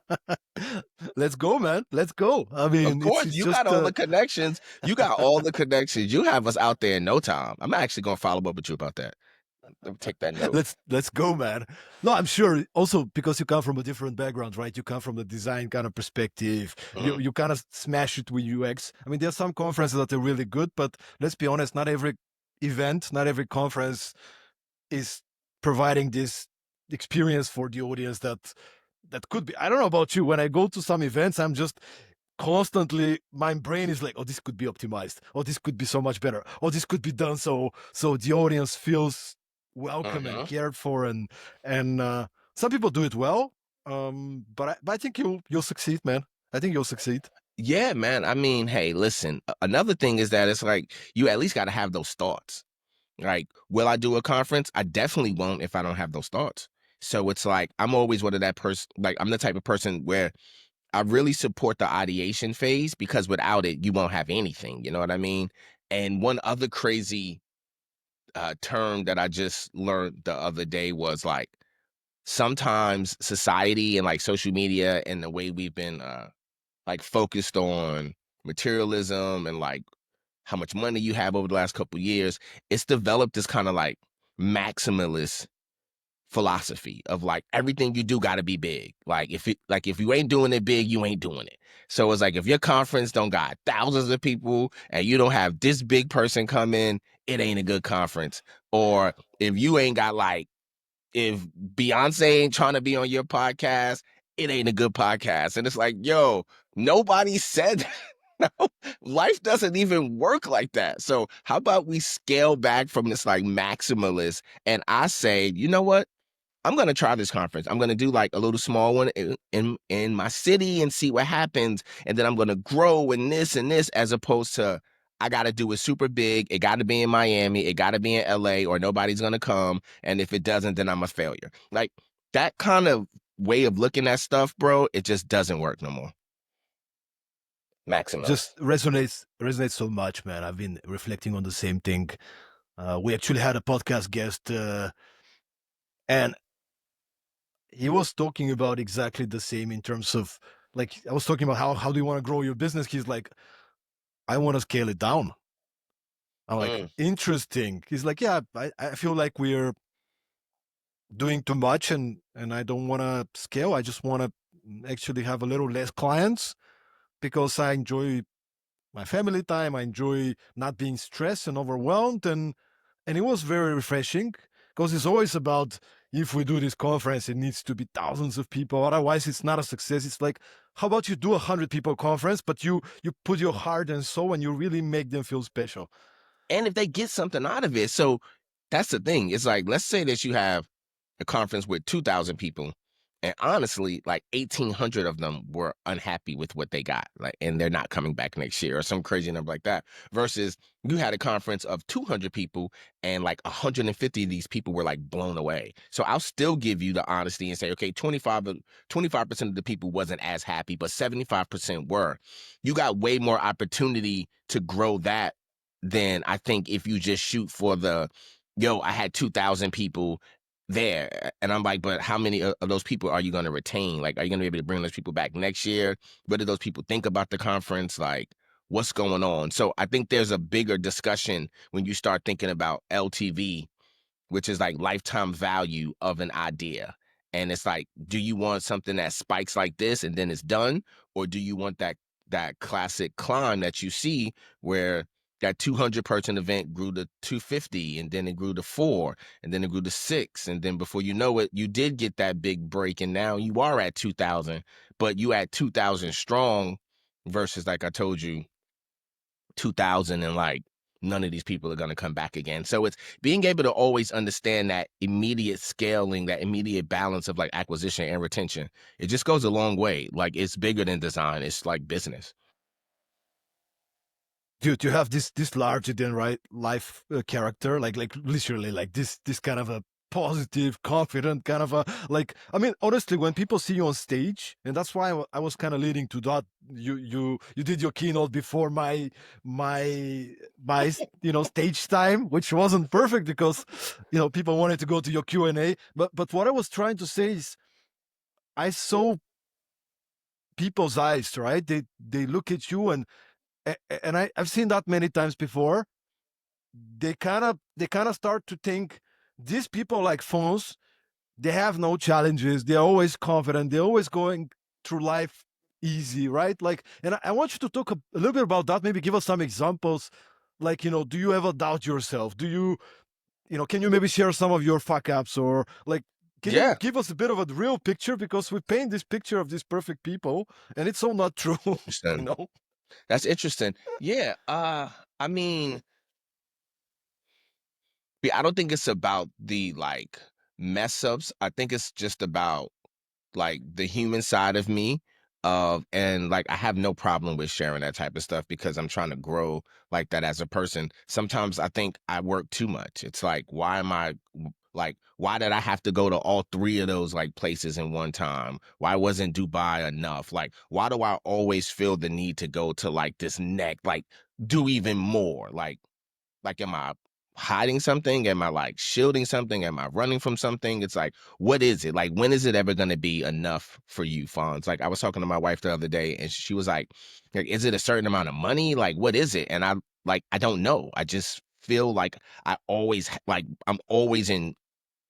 I need a conference. let's go, man. Let's go. I Of mean, it's course, it's you got just all the connections. You got all the connections. You have us out there in no time. I'm actually gonna follow up with you about that. Let me take that note. let's go, man. No, I'm sure also because you come from a different background, right? You come from the design kind of perspective. You Mm. you kind of smash it with UX. I mean, there's some conferences that are really good, but let's be honest, not every event, not every conference is providing this experience for the audience that could be. I don't know about you. When I go to some events, I'm just constantly, my brain is like, oh, this could be optimized. Oh, this could be so much better. Oh, this could be done so the audience feels welcome and Uh-huh. cared for, and some people do it well. But I think you'll succeed, man. I think you'll succeed. Yeah, man. I mean, hey, listen, another thing is that it's like you at least got to have those thoughts. Like, will I do a conference? I definitely won't if I don't have those thoughts. So it's like I'm always one of that person. Like I'm the type of person where I really support the ideation phase because without it, you won't have anything. You know what I mean? And one other crazy term that I just learned the other day was like sometimes society and like social media and the way we've been like focused on materialism and like how much money you have over the last couple years, it's developed this kind of like maximalist philosophy of like everything you do got to be big. Like if you ain't doing it big, you ain't doing it. So it's like if your conference don't got thousands of people and you don't have this big person come in, it ain't a good conference. Or if you ain't got like if Beyonce ain't trying to be on your podcast, it ain't a good podcast. And it's like, yo, nobody said that. No, life doesn't even work like that. So how about we scale back from this like maximalist and I say, you know what? I'm gonna try this conference. I'm gonna do like a little small one in my city and see what happens. And then I'm gonna grow in this and this as opposed to I gotta do it super big. It gotta be in Miami, it gotta be in LA, or nobody's gonna come. And if it doesn't, then I'm a failure. Like that kind of way of looking at stuff, bro, it just doesn't work no more. Maximalist. Just resonates so much, man. I've been reflecting on the same thing. We actually had a podcast guest, and he was talking about exactly the same in terms of like I was talking about how do you want to grow your business. He's like, I want to scale it down. I'm like, Mm. interesting. He's like, yeah, I feel like we're doing too much, and I don't want to scale. I just want to actually have a little less clients because I enjoy my family time. I enjoy not being stressed and overwhelmed, and it was very refreshing because it's always about if we do this conference, it needs to be thousands of people. Otherwise, it's not a success. It's like, how about you do 100 people conference, but you put your heart and soul and you really make them feel special. And if they get something out of it. So that's the thing. It's like, let's say that you have a conference with 2,000 people. And honestly, like 1,800 of them were unhappy with what they got. Like, and they're not coming back next year or some crazy number like that. Versus you had a conference of 200 people and like 150 of these people were like blown away. So I'll still give you the honesty and say, okay, 25% of the people wasn't as happy, but 75% were. You got way more opportunity to grow that than I think if you just shoot for the, yo, I had 2,000 people there. And I'm like, but how many of those people are you going to retain? Like, are you going to be able to bring those people back next year? What do those people think about the conference? Like, what's going on? So I think there's a bigger discussion when you start thinking about LTV, which is like lifetime value of an idea. And it's like, do you want something that spikes like this and then it's done? Or do you want that classic climb that you see where that 200-person event grew to 250 and then it grew to 4 and then it grew to 6 and then before you know it you did get that big break and now you are at 2,000 but you at 2,000 strong versus like I told you 2,000 and like none of these people are going to come back again. So it's being able to always understand that immediate scaling, that immediate balance of like acquisition and retention. It just goes a long way. Like it's bigger than design. It's like business. Dude, you have this larger than right life character, like literally like this kind of a positive, confident kind of a like. I mean, honestly, when people see you on stage, and that's why I was kind of leading to that. You did your keynote before my stage time, which wasn't perfect because people wanted to go to your Q&A. But what I was trying to say is, I saw people's eyes, right? They look at you and I've seen that many times before. They kind of start to think these people like Fonz, they have no challenges. They're always confident. They're always going through life easy, right? Like, and I want you to talk a little bit about that. Maybe give us some examples. Like, do you ever doubt yourself? Can you maybe share some of your fuck ups or like, can you Yeah. give us a bit of a real picture because we paint this picture of these perfect people and it's so not true, you Interesting. know? That's interesting. Yeah. I mean, I don't think it's about the like mess ups. I think it's just about like the human side of me. And like I have no problem with sharing that type of stuff because I'm trying to grow like that as a person. Sometimes I think I work too much. It's like, why am I like, why did I have to go to all three of those like places in one time? Why wasn't Dubai enough? Like, why do I always feel the need to go to like this like do even more? Like, am I hiding something? Am I like shielding something? Am I running from something? It's like, what is it? Like, when is it ever going to be enough for you, Fonz? Like, I was talking to my wife the other day and she was like, is it a certain amount of money? Like, what is it? And I don't know. I just feel like I'm always in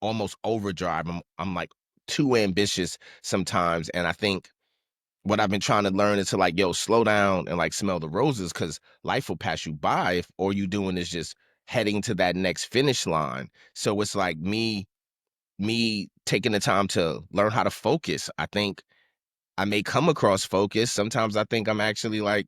almost overdrive. I'm like too ambitious sometimes. And I think what I've been trying to learn is to like, yo, slow down and like smell the roses because life will pass you by if all you doing is just heading to that next finish line. So it's like me taking the time to learn how to focus. I think I may come across focus. Sometimes I think I'm actually like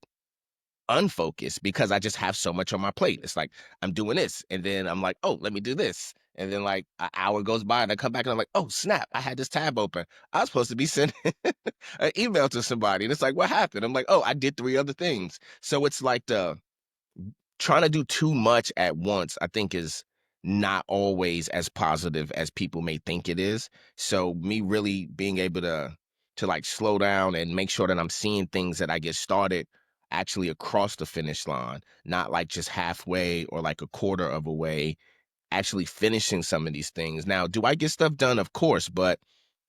unfocused because I just have so much on my plate. It's like I'm doing this, and then I'm like, oh, let me do this. And then like an hour goes by and I come back and I'm like, oh snap, I had this tab open. I was supposed to be sending an email to somebody. And it's like, what happened? I'm like, oh, I did three other things. So it's like the trying to do too much at once, I think is not always as positive as people may think it is. So me really being able to like slow down and make sure that I'm seeing things that I get started actually across the finish line, not like just halfway or like a quarter of a way, actually finishing some of these things. Now, do I get stuff done? Of course, but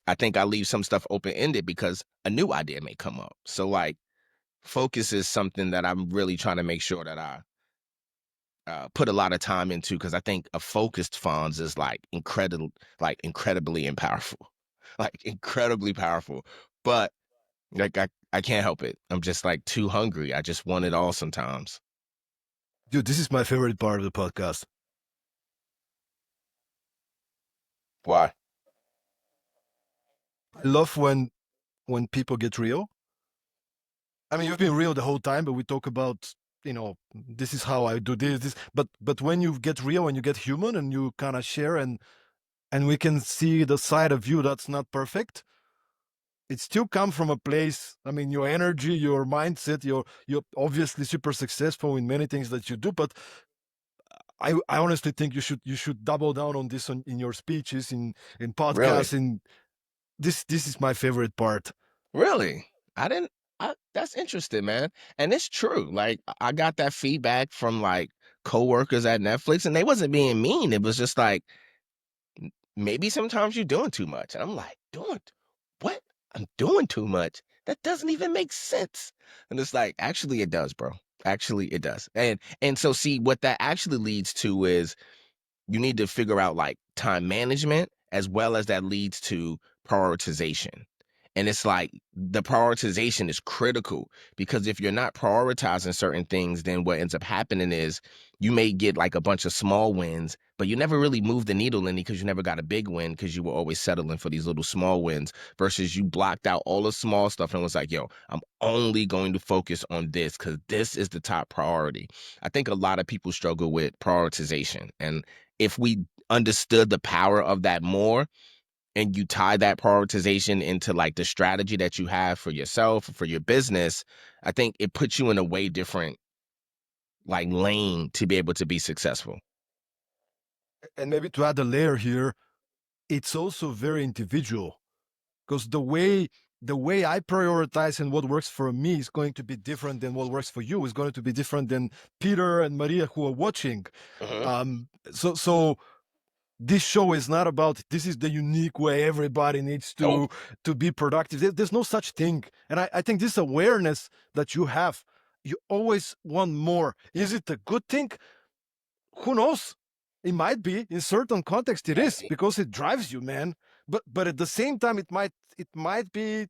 I think I leave some stuff open ended because a new idea may come up. So like focus is something that I'm really trying to make sure that I put a lot of time into because I think a focused Fonz is like incredibly and powerful, like incredibly powerful. But like I can't help it. I'm just like too hungry. I just want it all sometimes. Dude, this is my favorite part of the podcast. Why? I love when people get real. I mean, you've been real the whole time, but we talk about, this is how I do this. But when you get real and you get human and you kind of share and we can see the side of you that's not perfect, it still come from a place. I mean, your energy, your mindset, you're obviously super successful in many things that you do, but I honestly think you should double down on this in your speeches, in Really? podcasts, in this is my favorite part. Really? I didn't. That's interesting, man. And it's true. Like I got that feedback from like coworkers at Netflix, and they wasn't being mean. It was just like maybe sometimes you're doing too much. And I'm like, doing what? I'm doing too much. That doesn't even make sense. And it's like, actually it does, bro. Actually it does. And so see what that actually leads to is you need to figure out like time management as well as that leads to prioritization. And it's like the prioritization is critical because if you're not prioritizing certain things, then what ends up happening is you may get like a bunch of small wins, but you never really move the needle any because you never got a big win because you were always settling for these little small wins versus you blocked out all the small stuff and was like, yo, I'm only going to focus on this because this is the top priority. I think a lot of people struggle with prioritization. And if we understood the power of that more and you tie that prioritization into like the strategy that you have for yourself, for your business, I think it puts you in a way different like lane to be able to be successful. And maybe to add a layer here, it's also very individual because the way I prioritize and what works for me is going to be different than what works for you. Is going to be different than Peter and Maria who are watching. Hmm. So this show is not about this is the unique way everybody needs Nope. to be productive. There's no such thing. And I think this awareness that you have, you always want more. Is it a good thing? Who knows? It might be in certain context. It is Maybe. because it drives you, man. But at the same time, it might be,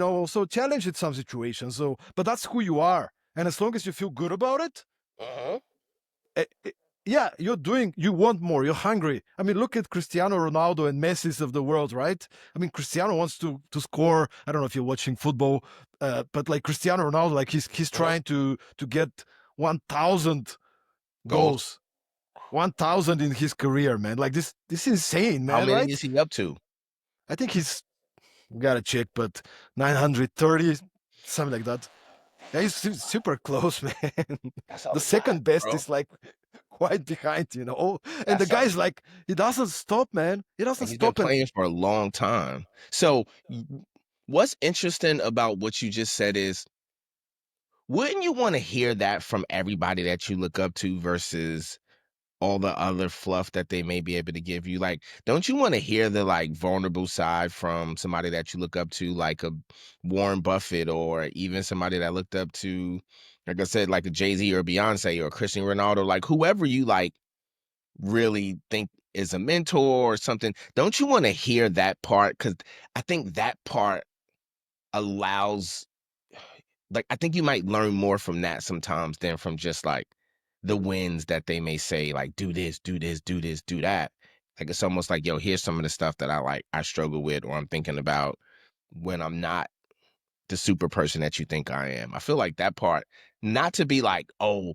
also challenge in some situations. So, but that's who you are, and as long as you feel good about it, Hmm. eh, eh, yeah, you want more, you're hungry. I mean, look at Cristiano Ronaldo and Messi's of the world, right? I mean, Cristiano wants to score. I don't know if you're watching football, but like Cristiano Ronaldo, like he's Hmm. trying to get 1,000 Goals. goals, 1,000 in his career, man. Like this is insane, How man, many right? is he up to? I think he's, gotta check, but 930. something like that. Yeah, he's super close, man. That's a The lot, second best bro. is like quite behind, And the That's a guy's like, he doesn't stop, man. He doesn't And he's been stop. And playing for a long time. So, what's interesting about what you just said is, wouldn't you want to hear that from everybody that you look up to versus all the other fluff that they may be able to give you? Like, don't you want to hear the like vulnerable side from somebody that you look up to, like a Warren Buffett, or even somebody that looked up to, like I said, like a Jay-Z or Beyonce or Cristiano Ronaldo, like whoever you like really think is a mentor or something? Don't you want to hear that part? Because I think that part allows, like, I think you might learn more from that sometimes than from just like the wins that they may say, like, do this, do this, do this, do that. Like, it's almost like, yo, here's some of the stuff that I struggle with or I'm thinking about when I'm not the super person that you think I am. I feel like that part, not to be like, oh,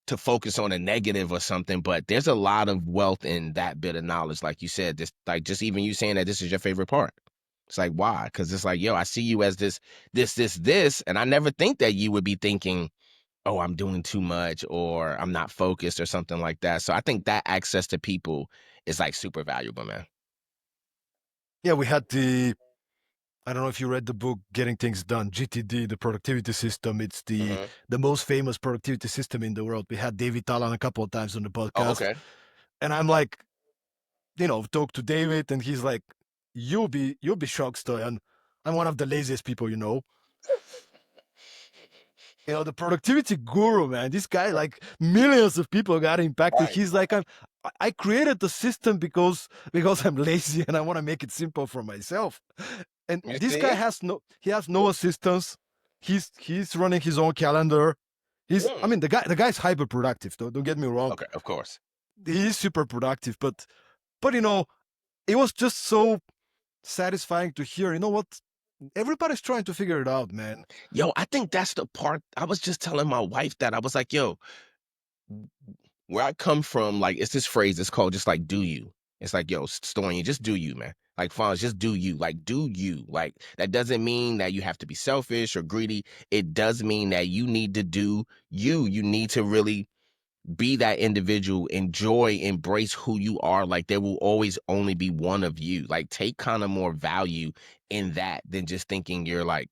to focus on a negative or something, but there's a lot of wealth in that bit of knowledge. Like you said, this, like just even you saying that this is your favorite part. It's like, why? Because it's like, yo, I see you as this, and I never think that you would be thinking, oh, I'm doing too much or I'm not focused or something like that. So I think that access to people is like super valuable, man. yeah, we had I don't know if you read the book Getting Things Done, GTD, the productivity system. It's Hmm. the most famous productivity system in the world. We had David Talon a couple of times on the Oh, podcast. okay. And I'm like, talk to David, and he's like, you'll be shocked, Stoyan. I'm one of the laziest people you know. The productivity guru, man. This guy, like millions of people got impacted. Right. He's like, I created the system because I'm lazy and I want to make it simple for myself. And You this guy see? has no assistance. He's running his own calendar. I Mm. mean, the guy's hyper productive. Don't get me wrong. Okay, of course. He's super productive, but it was just so satisfying to hear. You know what? Everybody's trying to figure it out, man. Yo, I think that's the part. I was just telling my wife that I was like, yo, where I come from, like, it's this phrase, it's called just like do you. It's like, yo, Storian, just do you, man. Like, Fonz, just do you. Like, do you. Like, that doesn't mean that you have to be selfish or greedy. It does mean that you need to do you. You need to really be that individual, enjoy, embrace who you are. Like, there will always only be one of you. Like, take kind of more value in that than just thinking you're like,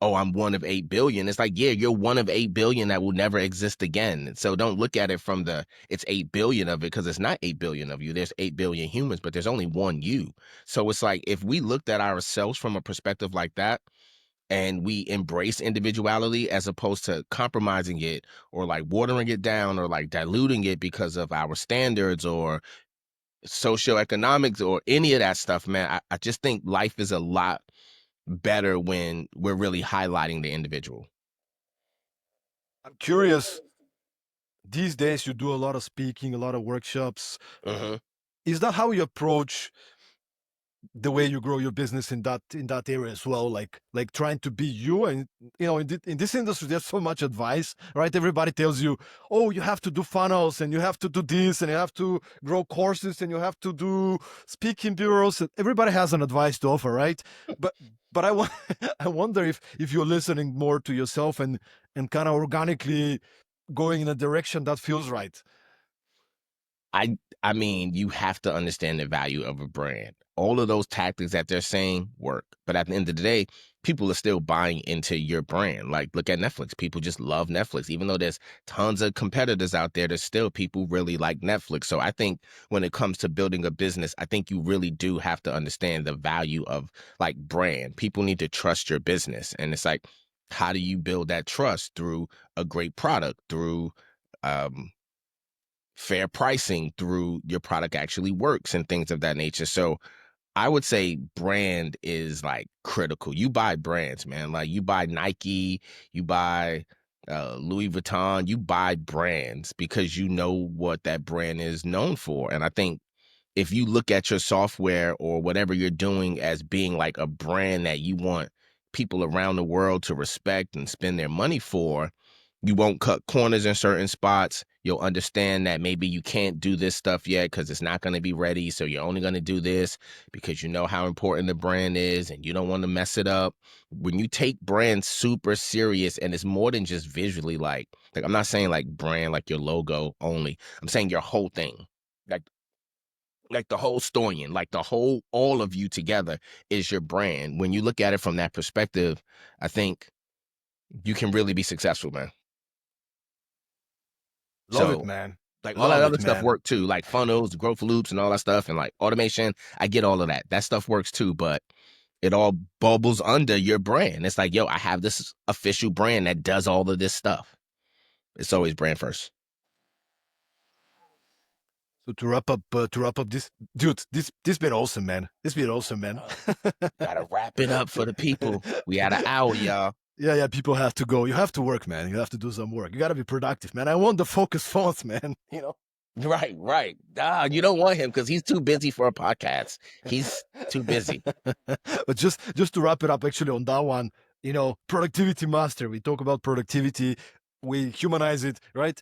oh, I'm one of 8 billion. It's like, yeah, you're one of 8 billion that will never exist again. So don't look at it from it's 8 billion of it, because it's not 8 billion of you. There's 8 billion humans, but there's only one you. So it's like, if we looked at ourselves from a perspective like that, and we embrace individuality as opposed to compromising it or like watering it down or like diluting it because of our standards or socioeconomics or any of that stuff, man, I just think life is a lot better when we're really highlighting the individual. I'm curious. These days, you do a lot of speaking, a lot of workshops. Hmm. Is that how you approach the way you grow your business in that area as well, like trying to be you? And in this industry there's so much advice, right? Everybody tells you, oh, you have to do funnels and you have to do this and you have to grow courses and you have to do speaking bureaus. Everybody has an advice to offer, right? But I wonder if you're listening more to yourself and kind of organically going in a direction that feels right. I mean, you have to understand the value of a brand. All of those tactics that they're saying work, but at the end of the day, people are still buying into your brand. Like, look at Netflix. People just love Netflix. Even though there's tons of competitors out there, there's still people really like Netflix. So I think when it comes to building a business, I think you really do have to understand the value of like brand. People need to trust your business. And it's like, how do you build that trust? Through a great product, through um fair pricing, through your product actually works and things of that nature. So I would say brand is like critical. You buy brands, man. Like, you buy Nike, you buy Louis Vuitton, you buy brands because you know what that brand is known for. And I think if you look at your software or whatever you're doing as being like a brand that you want people around the world to respect and spend their money for, You won't cut corners in certain spots. You'll understand that maybe you can't do this stuff yet because it's not going to be ready. So you're only going to do this because you know how important the brand is and you don't want to mess it up. When you take brand super serious, and it's more than just visually, like I'm not saying like brand, like your logo only. I'm saying your whole thing. Like the whole Storian, like the whole, all of you together is your brand. When you look at it from that perspective, I think you can really be successful, man. Love it, So man. like all that Love other it, stuff man. work too, like funnels, growth loops, and all that stuff, and like automation. I get all of that. That stuff works too, but it all bubbles under your brand. It's like, yo, I have this official brand that does all of this stuff. It's always brand first. So to wrap up this, dude, this been awesome, man. This been awesome, man. Gotta wrap it up for the people. We had an hour, y'all. Yeah, people have to go. You have to work, man. You have to do some work. You gotta be productive, man. I want the focus phones, man. You know. Right. You don't want him because he's too busy for a podcast. He's too busy. But just to wrap it up, actually, on that one, productivity master. We talk about productivity. We humanize it, right?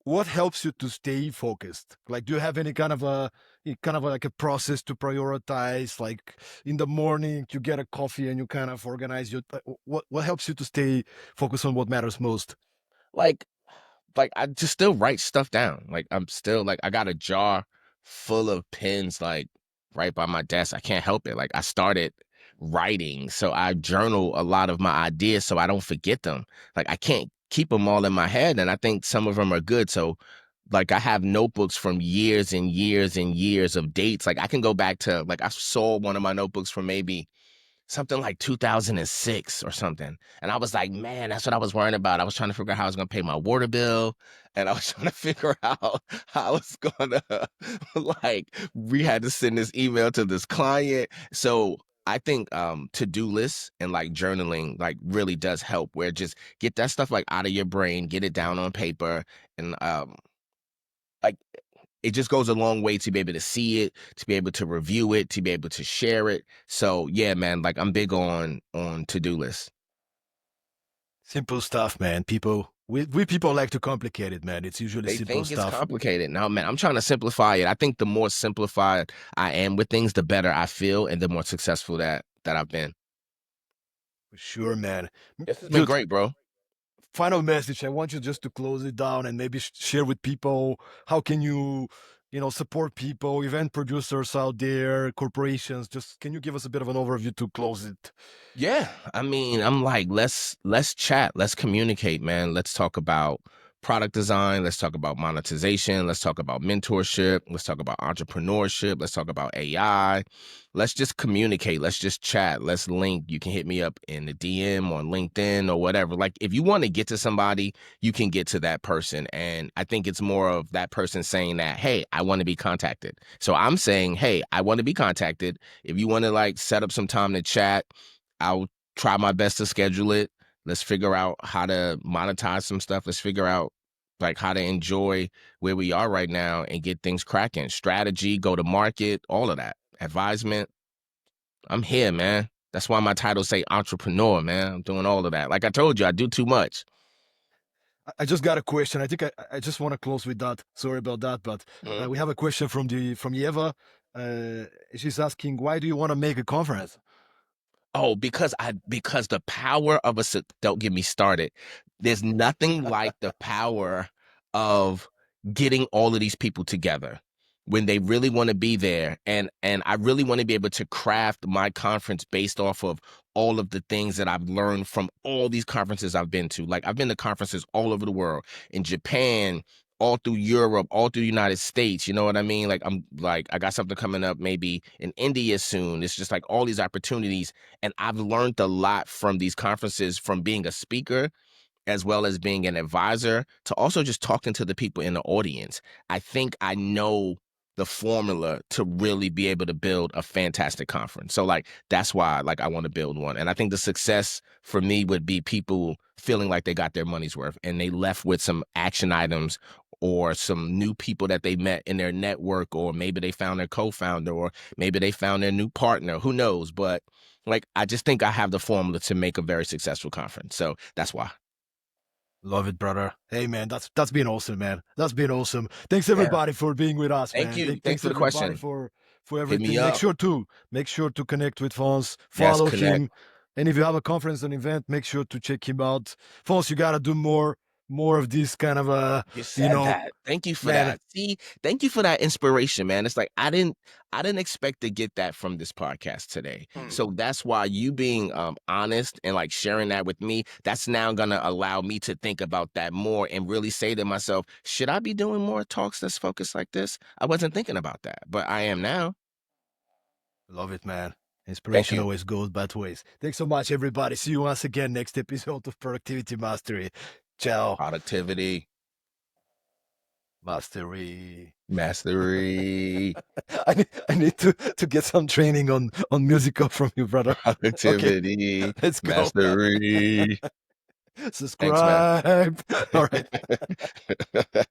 What helps you to stay focused? Like, do you have any kind of like a process to prioritize? Like in the morning, you get a coffee and you kind of organize your. What helps you to stay focused on what matters most? Like I just still write stuff down. Like I'm still like I got a jar full of pens like right by my desk. I can't help it. Like I started writing, so I journal a lot of my ideas so I don't forget them. Like I can't keep them all in my head, and I think some of them are good. So like I have notebooks from years and years and years of dates. Like I can go back to like I saw one of my notebooks from maybe something like 2006 or something. And I was like, man, that's what I was worrying about. I was trying to figure out how I was going to pay my water bill. And I was trying to figure out how I was going to, like, we had to send this email to this client. So I think to-do lists and like journaling like really does help where just get that stuff like out of your brain, get it down on paper. And like it just goes a long way to be able to see it, to be able to review it, to be able to share it. So yeah, man, like I'm big on to-do lists. Simple stuff, man. We people like to complicate it, man. It's usually They simple think it's stuff. complicated. Now, man, I'm trying to simplify it. I think the more simplified I am with things, the better I feel and the more successful that I've been. For sure, man. This has been Dude, great, bro. final message. I want you just to close it down and maybe share with people how can you, support people, event producers out there, corporations. Just can you give us a bit of an overview to close it? Yeah, I mean, I'm like, let's chat, let's communicate, man. Let's talk about product design, let's talk about monetization, let's talk about mentorship, let's talk about entrepreneurship, let's talk about AI. Let's just communicate, let's just chat, let's link. You can hit me up in the DM on LinkedIn or whatever. Like if you want to get to somebody, you can get to that person. And I think it's more of that person saying that, hey, I want to be contacted. So I'm saying, hey, I want to be contacted. If you want to like set up some time to chat, I'll try my best to schedule it. Let's figure out how to monetize some stuff. Let's figure out like how to enjoy where we are right now and get things cracking. Strategy, go to market, all of that. Advisement. I'm here, man. That's why my title say entrepreneur, man. I'm doing all of that. Like I told you, I do too much. I just got a question. I think I just want to close with that. Sorry about that, but Mhm. we have a question from Eva. She's asking, why do you want to make a conference? Oh, because the power of don't get me started. There's nothing like the power of getting all of these people together when they really want to be there. And I really want to be able to craft my conference based off of all of the things that I've learned from all these conferences I've been to. Like I've been to conferences all over the world, in Japan, all through Europe, all through the United States. You know what I mean? Like I'm like I got something coming up maybe in India soon. It's just like all these opportunities. And I've learned a lot from these conferences, from being a speaker as well as being an advisor to also just talking to the people in the audience. I think I know the formula to really be able to build a fantastic conference. So like that's why like I want to build one. And I think the success for me would be people feeling like they got their money's worth and they left with some action items or some new people that they met in their network, or maybe they found their co-founder, or maybe they found their new partner, who knows. But like I just think I have the formula to make a very successful conference. So that's why. Love it, brother. Hey, man, that's been awesome, man. That's been awesome. Thanks Yeah. everybody for being with us, Thank man. you. Thanks Thanks for the everybody question. for Hit me everything. up. Make sure to connect with Fonz, Yes, follow connect. him, and if you have a conference or event, make sure to check him out. Fonz, you gotta do more of this kind of You you said know, that. Thank you for man. that. See, thank you for that inspiration, man. It's like I didn't expect to get that from this podcast today. So that's why you being honest and like sharing that with me, that's now gonna allow me to think about that more and really say to myself, should I be doing more talks that's focused like this? I wasn't thinking about that, but I am now. Love it, man. Thank Inspiration you. always goes both ways. Thanks so much, everybody. See you once again next episode of Productivity Mastery. Ciao. Productivity, Mastery. mastery, I need to get some training on musical from you, brother. Okay, productivity, let's go. mastery. Thanks, man. Subscribe. All right.